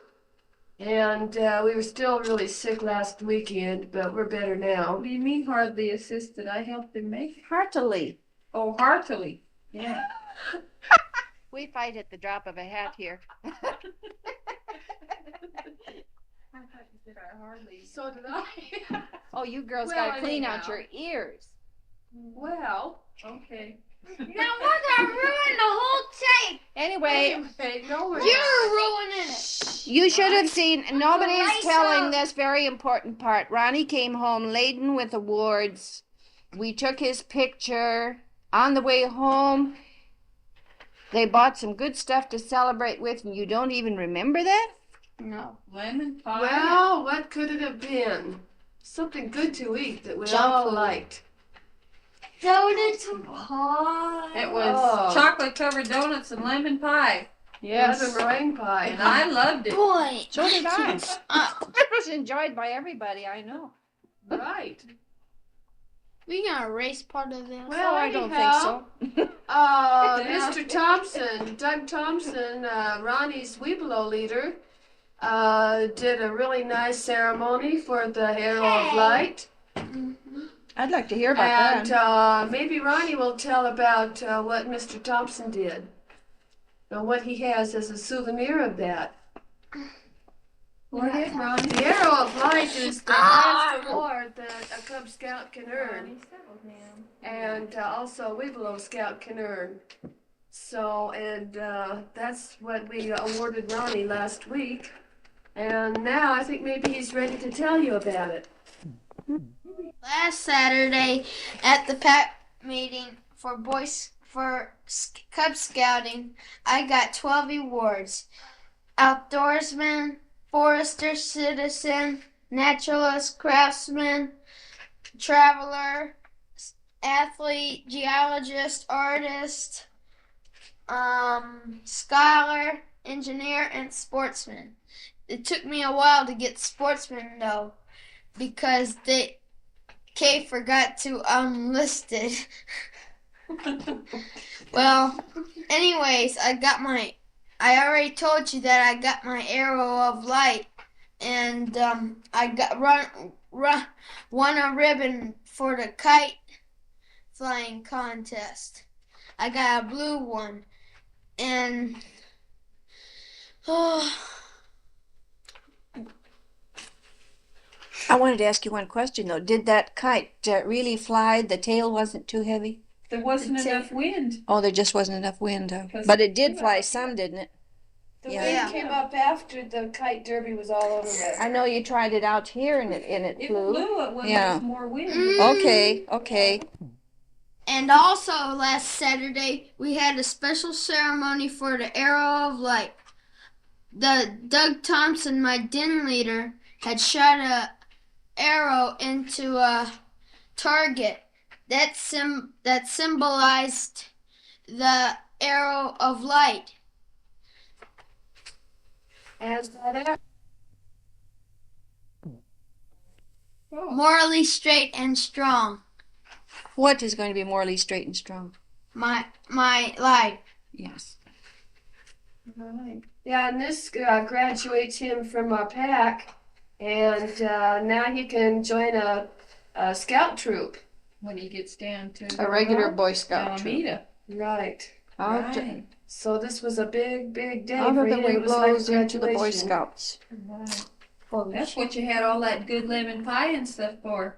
And we were still really sick last weekend, but we're better now. What do you mean hardly assisted? I helped him make it. Heartily. Oh, heartily. Yeah. We fight at the drop of a hat here. I thought you said I hardly. So did I. Oh, you girls Well, gotta clean out anyhow. your ears. Well, Okay. Now we're gonna ruin the whole tape. Anyway, no worries. You're ruining it. you should have seen, nobody's Right, telling so- this very important part. Ronnie came home laden with awards. We took his picture. On the way home, they bought some good stuff to celebrate with, and you don't even remember that? No. Lemon pie. Well, what could it have been? Something good to eat that we Junk all food. liked. Donuts and pie. It was Oh. chocolate covered donuts and lemon pie. Yes. lemon meringue pie. And I loved it. Boy. So did I. Uh, It was enjoyed by everybody, I know. Right. we gonna erase part of this. Well, I don't anyhow, think so. Mr. Thompson, Doug Thompson, Ronnie's Weeblo leader, did a really nice ceremony for the Arrow of Light. I'd like to hear about And that. maybe Ronnie will tell about what Mr. Thompson did and what he has as a souvenir of that. Go ahead, Ronnie. The Arrow of Light is the highest award that a Cub Scout can earn, and also Weeblo Scout can earn. So, and that's what we awarded Ronnie last week. And now I think maybe he's ready to tell you about it. Last Saturday at the pack meeting for Cub Scouting, I got 12 awards: outdoorsman, forester, citizen, naturalist, craftsman, traveler, athlete, geologist, artist, scholar, engineer, and sportsman. It took me a while to get sportsman though, because Kay forgot to list it. Well, anyways, I already told you that I got my Arrow of Light, and I got won a ribbon for the kite flying contest. I got a blue one, and I wanted to ask you one question though. Did that kite really fly? The tail wasn't too heavy? There wasn't enough wind. Oh, there just wasn't enough wind. Huh? 'Cause- But it did fly some, didn't it? The Yeah. wind came up after the kite derby was all over with. I know you tried it out here and it It flew. blew it when Yeah. there was more wind. Okay. And also last Saturday we had a special ceremony for the Arrow of Light. The Doug Thompson, my den leader, had shot a arrow into a target that symbolized the Arrow of Light. And that Morally straight and strong. What is going to be morally straight and strong? My life. Yes. Right. Yeah, and this graduates him from our pack, and now he can join a scout troop. When he gets down to A regular Boy Scout troop. Alameda. Right. Right. So this was a big day Out for of the him. It was like Weeblos into the Boy graduation. Scouts. Right. That's what you had all that good lemon pie and stuff for.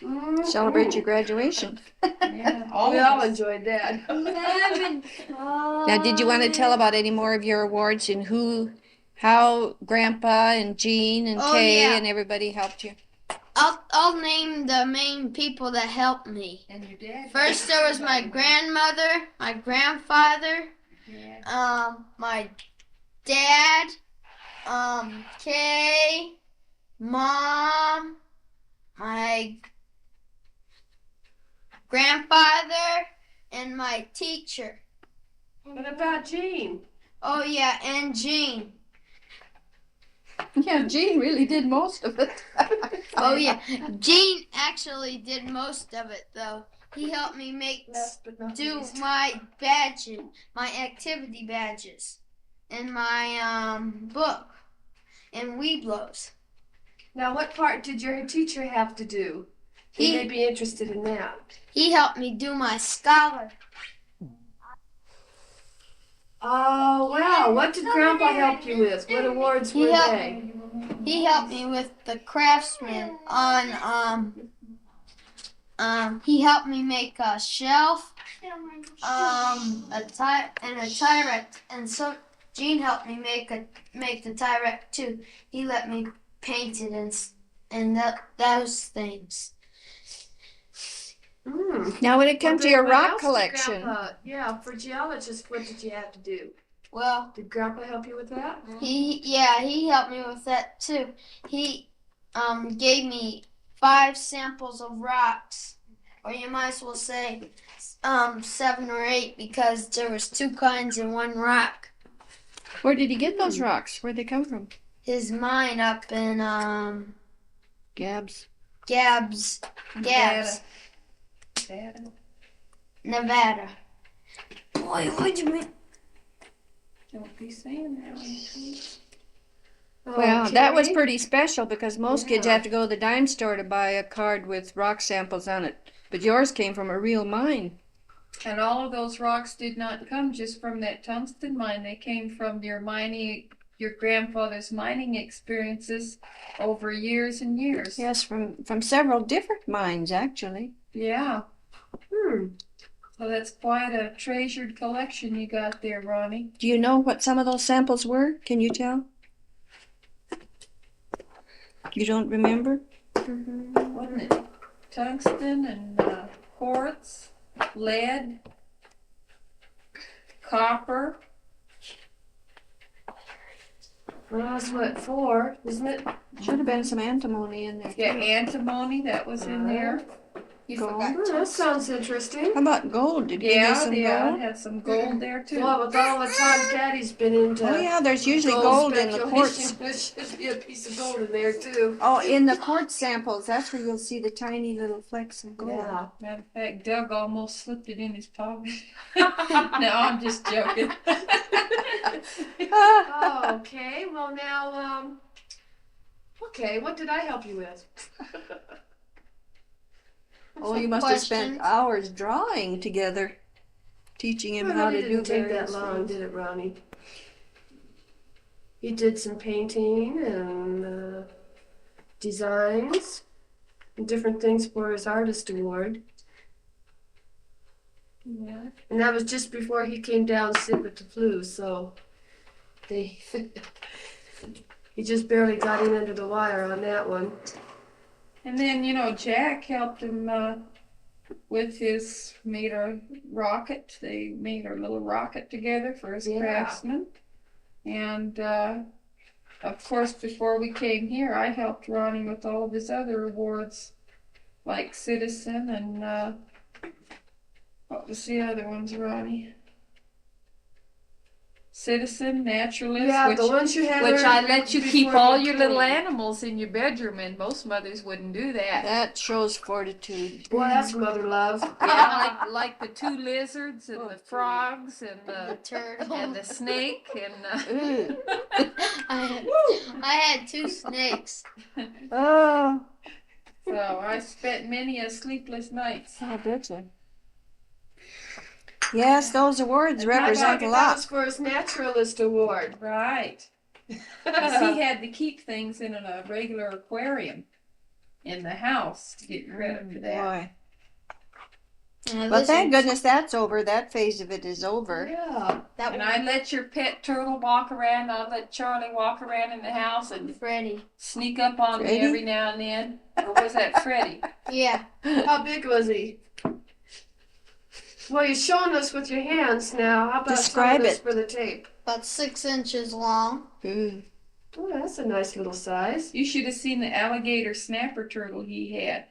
Mhm. Celebrate your graduation. Yeah. We all enjoyed that. Now, did you want to tell about any more of your awards and how Grandpa and Jean and Oh, Kay yeah. and everybody helped you? I'll name the main people that helped me. And your dad. First there was my grandmother, my grandfather, Yeah. my dad, Kay, Mom, my grandfather, and my teacher. What about Jean? Oh yeah, and Jean. Yeah, Jean really did most of it. Oh yeah, Jean actually did most of it though. He helped me Last but not do least. my badges, my activity badges, and my book, and Weeblos. Now, what part did your teacher have to do? He He- may be interested in that. He helped me do my scholar. Oh, wow. What did Grandpa help you with? What awards He were helped they? He helped me with the craftsman on he helped me make a shelf, a Tyrect, and so Gene helped me make the Tyrect too. He let me paint it and those things. Now, when it comes to your What rock else did collection, Grandpa, for geologists, what did you have to do? Well, Did Grandpa help you with that? he helped me with that too. He gave me 5 samples of rocks, or you might as well say 7 or 8 because there was 2 kinds in one rock. Where did he get those rocks? Where'd they come from? His mine up in Gabs. Gabs, Nevada. Boy, what'd you mean? Don't be saying that. Well, that was Okay. pretty special because most kids have to go to the dime store to buy a card with rock samples on it. But yours came from a real mine. And all of those rocks did not come just from that tungsten mine. They came from your grandfather's mining experiences over years and years. Yes, from several different mines, actually. Yeah. Hmm. So that's quite a treasured collection you got there, Ronnie. Do you know what some of those samples were? Can you tell? You don't remember? Wasn't it tungsten and quartz, lead, copper? Well, that's what, 4, isn't it? Should have been some antimony in there. Yeah, antimony, that was in there. You Gold. forgot. Oh, that sounds interesting. How about gold? Did he give you some Yeah, gold? had some gold there too. Well, with all the time Daddy's been into Oh yeah, there's usually gold in the quartz. speculation, there should be a piece of gold in there too. Oh, in the quartz samples, that's where you'll see the tiny little flecks of gold. Yeah. Matter of fact, Doug almost slipped it in his pocket. No, I'm just joking. Oh, okay. Well, now, okay, what did I help you with? Oh, you must have spent hours drawing together, teaching him Well, how it to do didn't take that various long, things. did it, Ronnie? He did some painting and designs and different things for his artist award. Yeah. And that was just before he came down sick with the flu, so they he just barely got in under the wire on that one. And then, Jack helped him with made a rocket. They made a little rocket together for his Yeah. craftsman. And, of course, before we came here, I helped Ronnie with all of his other awards, like Citizen and, what was the other ones, Ronnie? Citizen, Naturalist, Yeah, the ones you had which there I let you keep before all you your little came. animals in your bedroom, and most mothers wouldn't do that. That shows fortitude. Boy, that's mother love. Yeah, like the 2 lizards and the frogs and The the turtle. snake and Ooh. I had 2 snakes. Oh, so I spent many a sleepless nights. I betcha. Yes, those awards I represent got a that lot. was for his naturalist award. Right. 'Cause he had to keep things in a regular aquarium in the house to get credit for that. Boy. And But thank goodness that's over. That phase of it is over. Yeah. That And I let your pet turtle walk around. I let Charlie walk around in the house and Freddie. sneak up on Freddie? me every now and then. Or was that Freddie? Yeah. How big was he? Well, you're showing us with your hands now. How about Describe some of this it. for the tape? About 6 inches long. Ooh. Oh, that's a nice little size. You should have seen the alligator snapper turtle he had.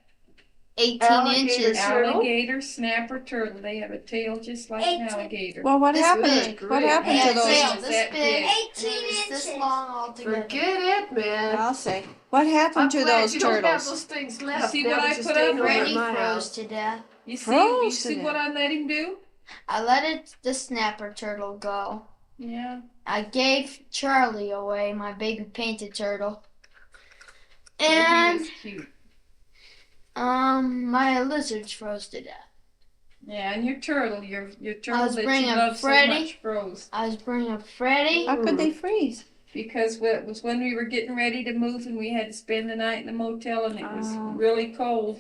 18 Alligator inches. turtle? Alligator snapper turtle. They have a tail just like an 18. alligator. Well, what This happened? big. What happened Yeah, to those? tail Is this that big. big? 18 inches. This long altogether. Forget it, man. I'll say. What I'm happened to glad those you don't have turtles? those things left. see now what that I you put stayed up, over at Freddie my froze house. to death. You see Froze to what I let him do? I let the snapper turtle go. Yeah. I gave Charlie away, my baby painted turtle. He And was cute. my lizards froze to death. Yeah, and your turtle turtle was that you bringing love so Freddie. much froze. I was bringing Freddie. How could they freeze? Because it was when we were getting ready to move and we had to spend the night in the motel and it was Oh. really cold.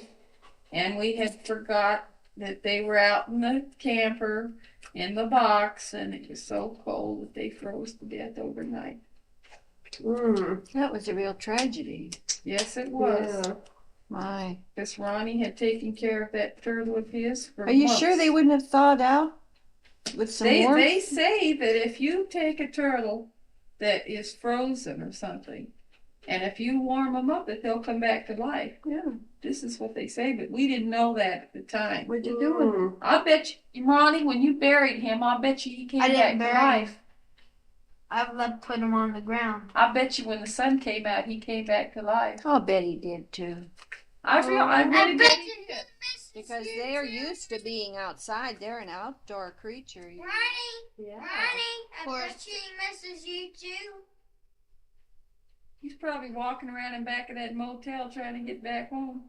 And we had forgot that they were out in the camper in the box and it was so cold that they froze to death overnight. That was a real tragedy. Yes, it was. Yeah. My. Because Ronnie had taken care of that turtle of his for Are you months. sure they wouldn't have thawed out with some warmth? They say that if you take a turtle that is frozen or something, and if you warm them up, that they'll come back to life. Yeah. This is what they say, but we didn't know that at the time. What'd you do with them? I bet you, Ronnie, when you buried him, I bet you he came I back didn't to bury life. I've let put him on the ground. I bet you when the sun came out, he came back to life. I'll bet he did too. I really bet he did. Because they are used to being outside. They're an outdoor creature. Ronnie, Yeah. I bet you he misses you too. He's probably walking around in back of that motel trying to get back home.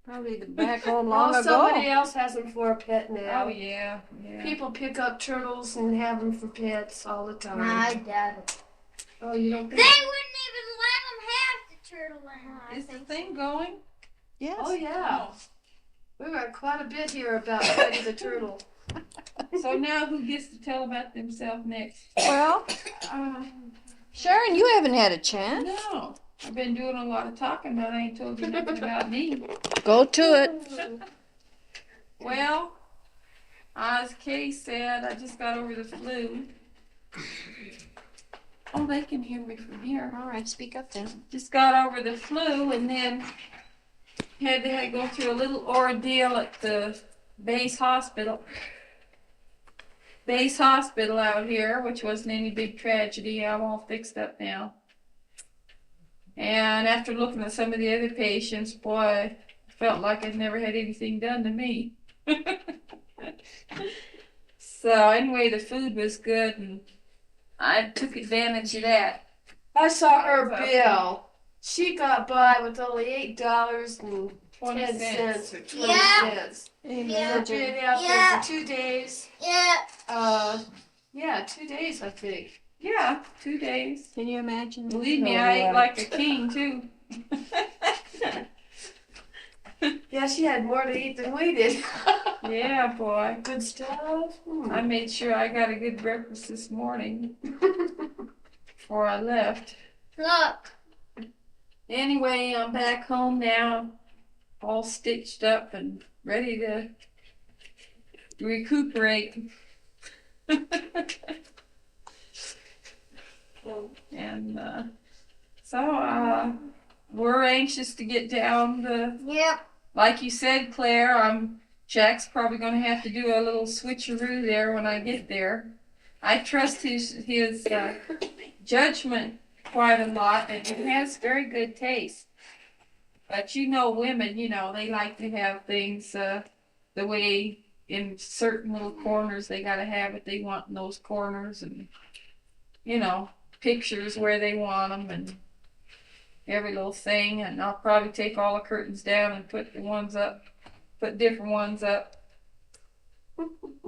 Probably back home long Well, ago. somebody else has them for a pet now. Oh yeah, yeah. People pick up turtles and have them for pets all the time. Nah, I doubt it. Oh, you don't They think? wouldn't even let him have the turtle anymore. Is the thing going? Yes. Oh, yeah. We read quite a bit here about Freddie the Turtle. So now who gets to tell about themselves next? Well, Sharon, you haven't had a chance. No. I've been doing a lot of talking, but I ain't told you nothing about me. Go to it. Well, as Kay said, I just got over the flu. Oh, they can hear me from here. All right, speak up then. Just got over the flu and then had to go through a little ordeal at the base hospital. Base hospital out here, which wasn't any big tragedy. I'm all fixed up now. And after looking at some of the other patients, boy, I felt like I'd never had anything done to me. So anyway, the food was good and I took advantage of that. I saw her bill. She got by with only $8.10 or 20 Yeah. cents. For Amen. being out there for 2 days. Yeah. Yeah, 2 days, I think. Yeah, 2 days. Can you imagine? Believe me, I ate like a king too. Yeah, she had more to eat than we did. Yeah, boy. Good stuff. I made sure I got a good breakfast this morning before I left. Look. Anyway, I'm back home now, all stitched up and ready to recuperate. And so we're anxious to get down the, Yep. like you said, Claire, Jack's probably going to have to do a little switcheroo there when I get there. I trust his judgment quite a lot, and he has very good taste. But you know, women, they like to have things the way in certain little corners they got to have what they want in those corners, and pictures where they want them, and every little thing. And I'll probably take all the curtains down and put different ones up.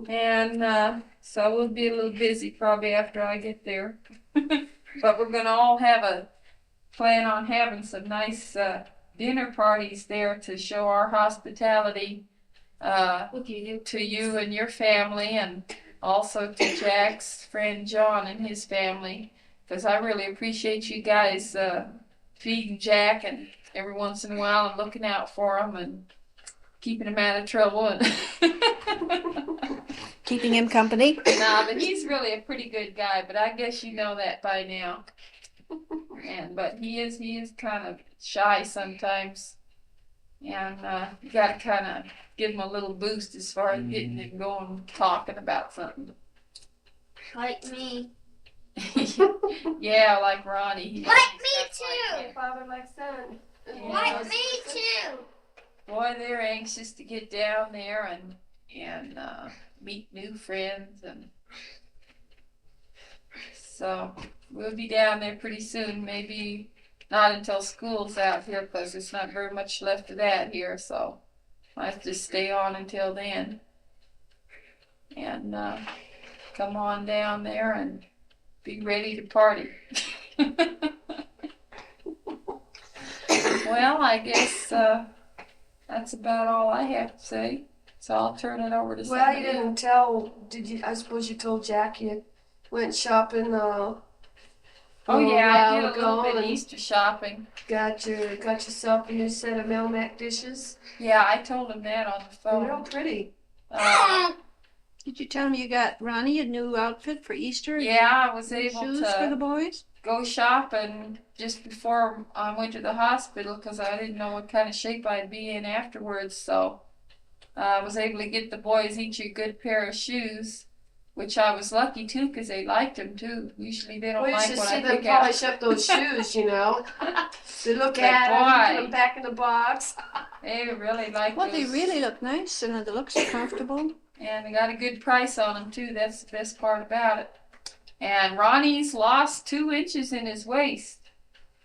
And so we'll be a little busy probably after I get there. But we're gonna all plan on having some nice dinner parties there to show our hospitality to you and your family, and also to Jack's friend John and his family, because I really appreciate you guys feeding Jack and every once in a while and looking out for him and keeping him out of trouble and Keeping him company. nah, but he's really a pretty good guy, but I guess you know that by now. But he is kind of shy sometimes, and you got to kind of give him a little boost as far as getting him going, talking about something. Like me. Yeah, like Ronnie. Like me too. Father like son. Yeah. Like me too. Boy, they're anxious to get down there and meet new friends, and so we'll be down there pretty soon. Maybe not until school's out here, because there's not very much left of that here, so I have to stay on until then. And come on down there and be ready to party. Well, I guess that's about all I have to say. So I'll turn it over to Well, somebody. you didn't tell, did you? I suppose you told Jack you went shopping Oh a yeah, I did while a little bit ago of and Easter shopping. got yourself a new set of Melmac dishes. Yeah, I told him that on the They're real phone. pretty. Did you tell him you got Ronnie a new outfit for Easter? Yeah, I was New able shoes for the to boys? go shopping just before I went to the hospital, because I didn't know what kind of shape I'd be in afterwards. So I was able to get the boys each a good pair of shoes. which I was lucky too, 'cause they liked them too. Usually they don't Well, you like should what see I them pick out. polish up those shoes, you know. They look But at them, boy. put them back in the box. They really like Well, those. they really look nice and the looks are comfortable. And they got a good price on them too. That's the best part about it. And Ronnie's lost 2 inches in his waist.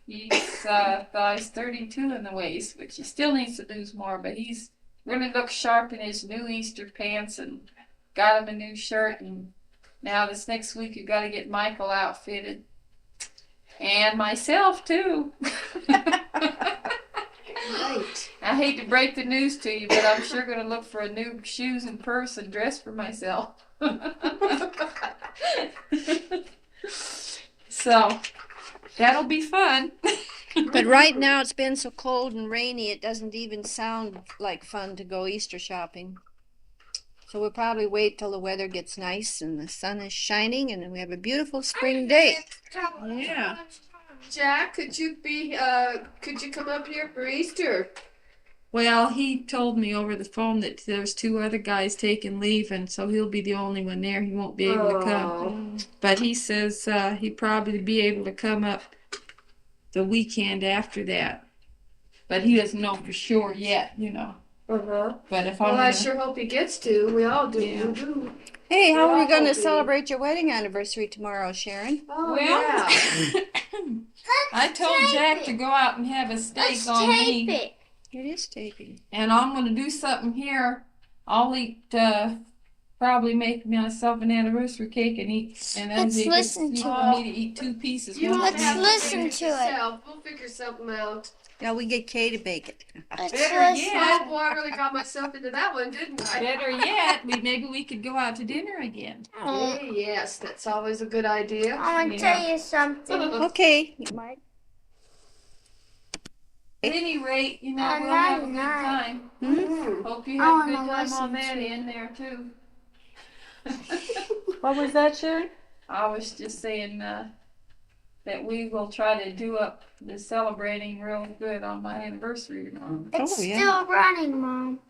He's size 32 in the waist, which he still needs to lose more. But he's really looks sharp in his new Easter pants and got him a new shirt. And now this next week we've got to get Michael outfitted, and myself too. Right. I hate to break the news to you, but I'm sure going to look for a new shoes and purse and dress for myself. So, that'll be fun. But right now it's been so cold and rainy, it doesn't even sound like fun to go Easter shopping. So we'll probably wait till the weather gets nice and the sun is shining and then we have a beautiful spring day. Yeah. Jack, could you come up here for Easter? Well, he told me over the phone that there's 2 other guys taking leave, and so he'll be the only one there. He won't be able to come. But he says he'd probably be able to come up the weekend after that. But he doesn't know for sure yet, you know. Uh-huh. But if Well, I'm I gonna, sure hope he gets to. We all do. Yeah. We do. Hey, how are we Yeah, going to okay. celebrate your wedding anniversary tomorrow, Sharon? Oh, well, yeah. I told Jack to go out and have a steak on me. it. It is taping. And I'm going to do something here. I'll eat, probably make myself an anniversary cake and eat. And then Let's be listen good to for me to eat 2 pieces. You one don't for Let's have me. to listen figure to it. yourself. We'll figure something out. Yeah, we get Kay to bake it. Let's Better listen. yet. Oh, boy, I really got myself into that one, didn't I? Better yet, maybe we could go out to dinner again. Hey, yes, that's always a good idea. I want to tell you something. Okay, Mike. At any rate, you know, Oh, we'll have a good night. time. Mm. Hope you I have a good wanna time listen on that to end there, too. What was that, Sharon? I was just saying that we will try to do up the celebrating real good on my anniversary tomorrow. It's Oh, yeah. still running, Mom.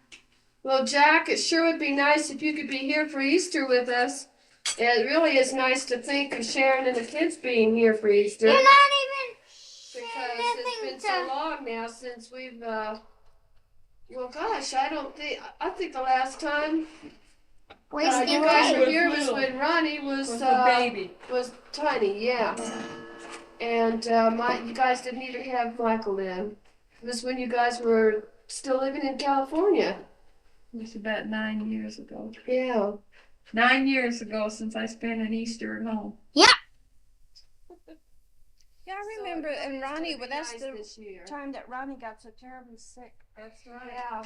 Well, Jack, it sure would be nice if you could be here for Easter with us. It really is nice to think of Sharon and the kids being here for Easter. You're not even Because saying it's nothing been so to... long now since we've, well, gosh, I think the last time Wasting you guys were cake. here was when Ronnie was a baby. tiny, yeah. And you guys didn't even have Michael then. It was when you guys were still living in California. It was about 9 years ago. Yeah. 9 years ago since I spent an Easter at home. Yeah, I remember, and Ronnie, well, that's the this year. time that Ronnie got so terribly sick. That's right. Yeah.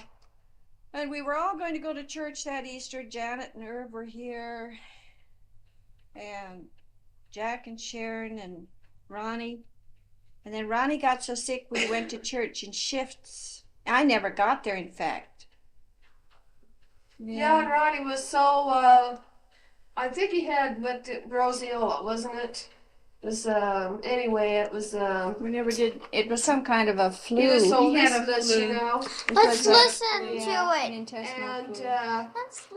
And we were all going to go to church that Easter. Janet and Irv were here, and Jack and Sharon and Ronnie. And then Ronnie got so sick we went to church in shifts. I never got there, in fact. Yeah, and Ronnie was so, I think he had roseola, wasn't it? It was, anyway, it was, We never did. It was some kind of a flu. he was so He had a listless, you flu. know. Let's listen An to it. intestinal And, flu.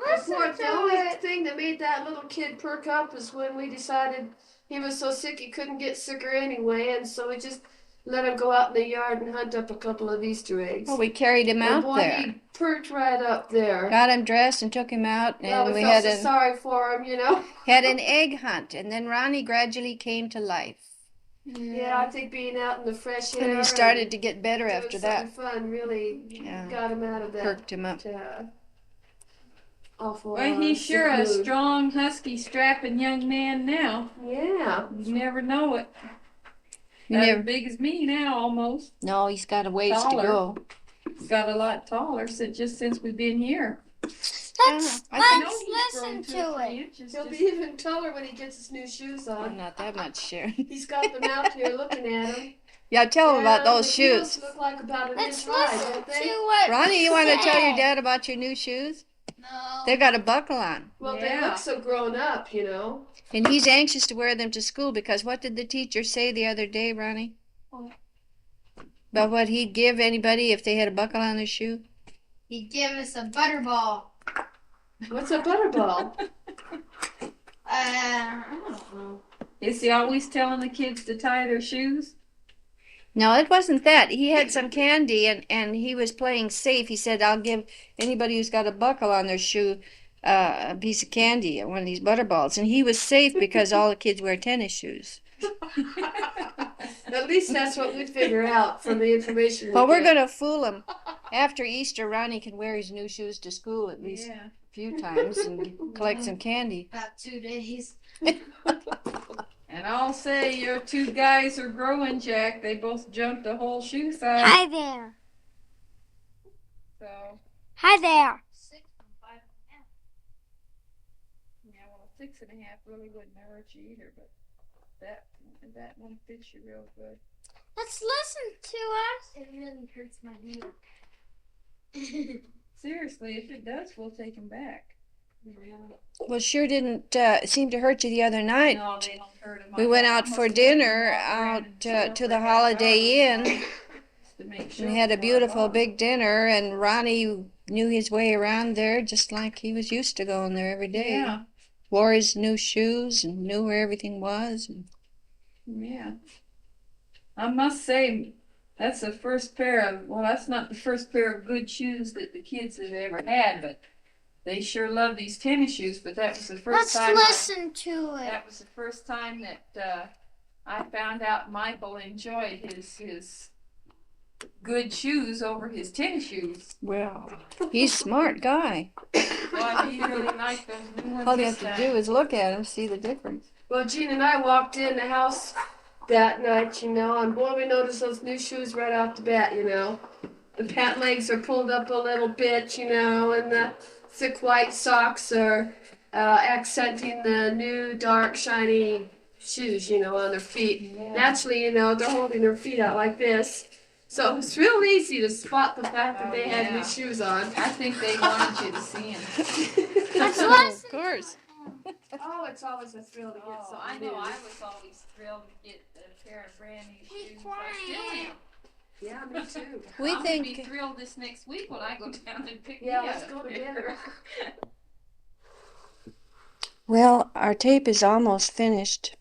Let's the listen to only it. thing that made that little kid perk up is when we decided he was so sick he couldn't get sicker anyway, and so we just let him go out in the yard and hunt up a couple of Easter eggs. Well, we carried him And out boy, there. he perked right up there. Got him dressed and took him out, Well, and we we felt had so sorry for him, you know. had an egg hunt. And then Ronnie gradually came to life. Yeah, I think being out in the fresh air And he started to get better doing after that. something fun really Yeah. got him out of that Perked him up. awful. Well, he's sure a sick mood. strong, husky, strapping young man now. Yeah. You never know it. You As never- big as me now, almost. No, he's got a ways Taller. to go. He's got a lot taller since we've been here. Let's, I I know let's he's grown listen 2 or to 3 it. inches. He'll be just- even taller when he gets his new shoes Oh, on. not that much, Sharon. He's got them out here looking at him. Yeah, tell him about Yeah, those the heels shoes. look like about an Let's inch high, listen don't to they? what Ronnie, you want to tell your said. dad about your new shoes? No. They've got a buckle on. Well, they Yeah. look so grown up, you know. And he's anxious to wear them to school because what did the teacher say the other day, Ronnie? About what he'd give anybody if they had a buckle on their shoe? He give us a butterball. What's a butterball? I don't know. Is he always telling the kids to tie their shoes? No, it wasn't that. He had some candy and he was playing safe. He said, I'll give anybody who's got a buckle on their shoe a piece of candy, one of these butterballs. And he was safe because all the kids wear tennis shoes. At least that's what we'd figure out from the information. Well, we're get. going to fool him. After Easter, Ronnie can wear his new shoes to school at least a few times and collect some candy. About 2 days. And I'll say your two guys are growing, Jack. They both jumped the whole shoe size. Hi there. So, Hi there. 6 and 5 yeah, well, 6.5 really wouldn't hurt you either, but that one fits you real good. Let's listen to us. It really hurts my knee. Seriously, if it does, we'll take them back. Well, sure didn't seem to hurt you the other night. No, they don't hurt them. We went out for dinner out to the Holiday Inn. We had a beautiful big dinner, and Ronnie knew his way around there just like he was used to going there every day. Yeah. Wore his new shoes and knew where everything was. Yeah. I must say, that's the first pair of, well, that's not the first pair of good shoes that the kids have ever had, but they sure love these tennis shoes, but that was the first time. Let's listen to it. That was the first time that I found out Michael enjoyed his good shoes over his tennis shoes. Well, he's a smart guy. Well, he really liked those new ones. All you have this to time. do is look at him, see the difference. Well, Gene and I walked in the house that night, and boy, we noticed those new shoes right off the bat, The pant legs are pulled up a little bit, and the thick white socks are accenting the new dark shiny shoes, on their feet. Yeah. Naturally, they're holding their feet out like this. So it's real easy to spot the fact that they had new shoes on. I think they wanted you to see him. Let's Of listen. course. Oh, it's always a thrill to get Oh, something I new. know. I was always thrilled to get a pair of brand new He's shoes. I still quiet. am. Yeah, me too. We I'm gonna be think thrilled this next week when I go down and pick Yeah, me let's up. go together. well, our tape is almost finished,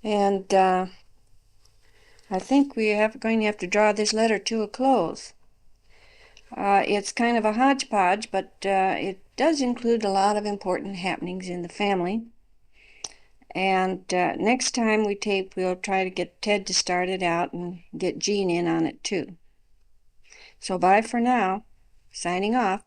and I think going to have to draw this letter to a close. It's kind of a hodgepodge, but it does include a lot of important happenings in the family. And next time we tape, we'll try to get Ted to start it out and get Jean in on it too. So bye for now. Signing off.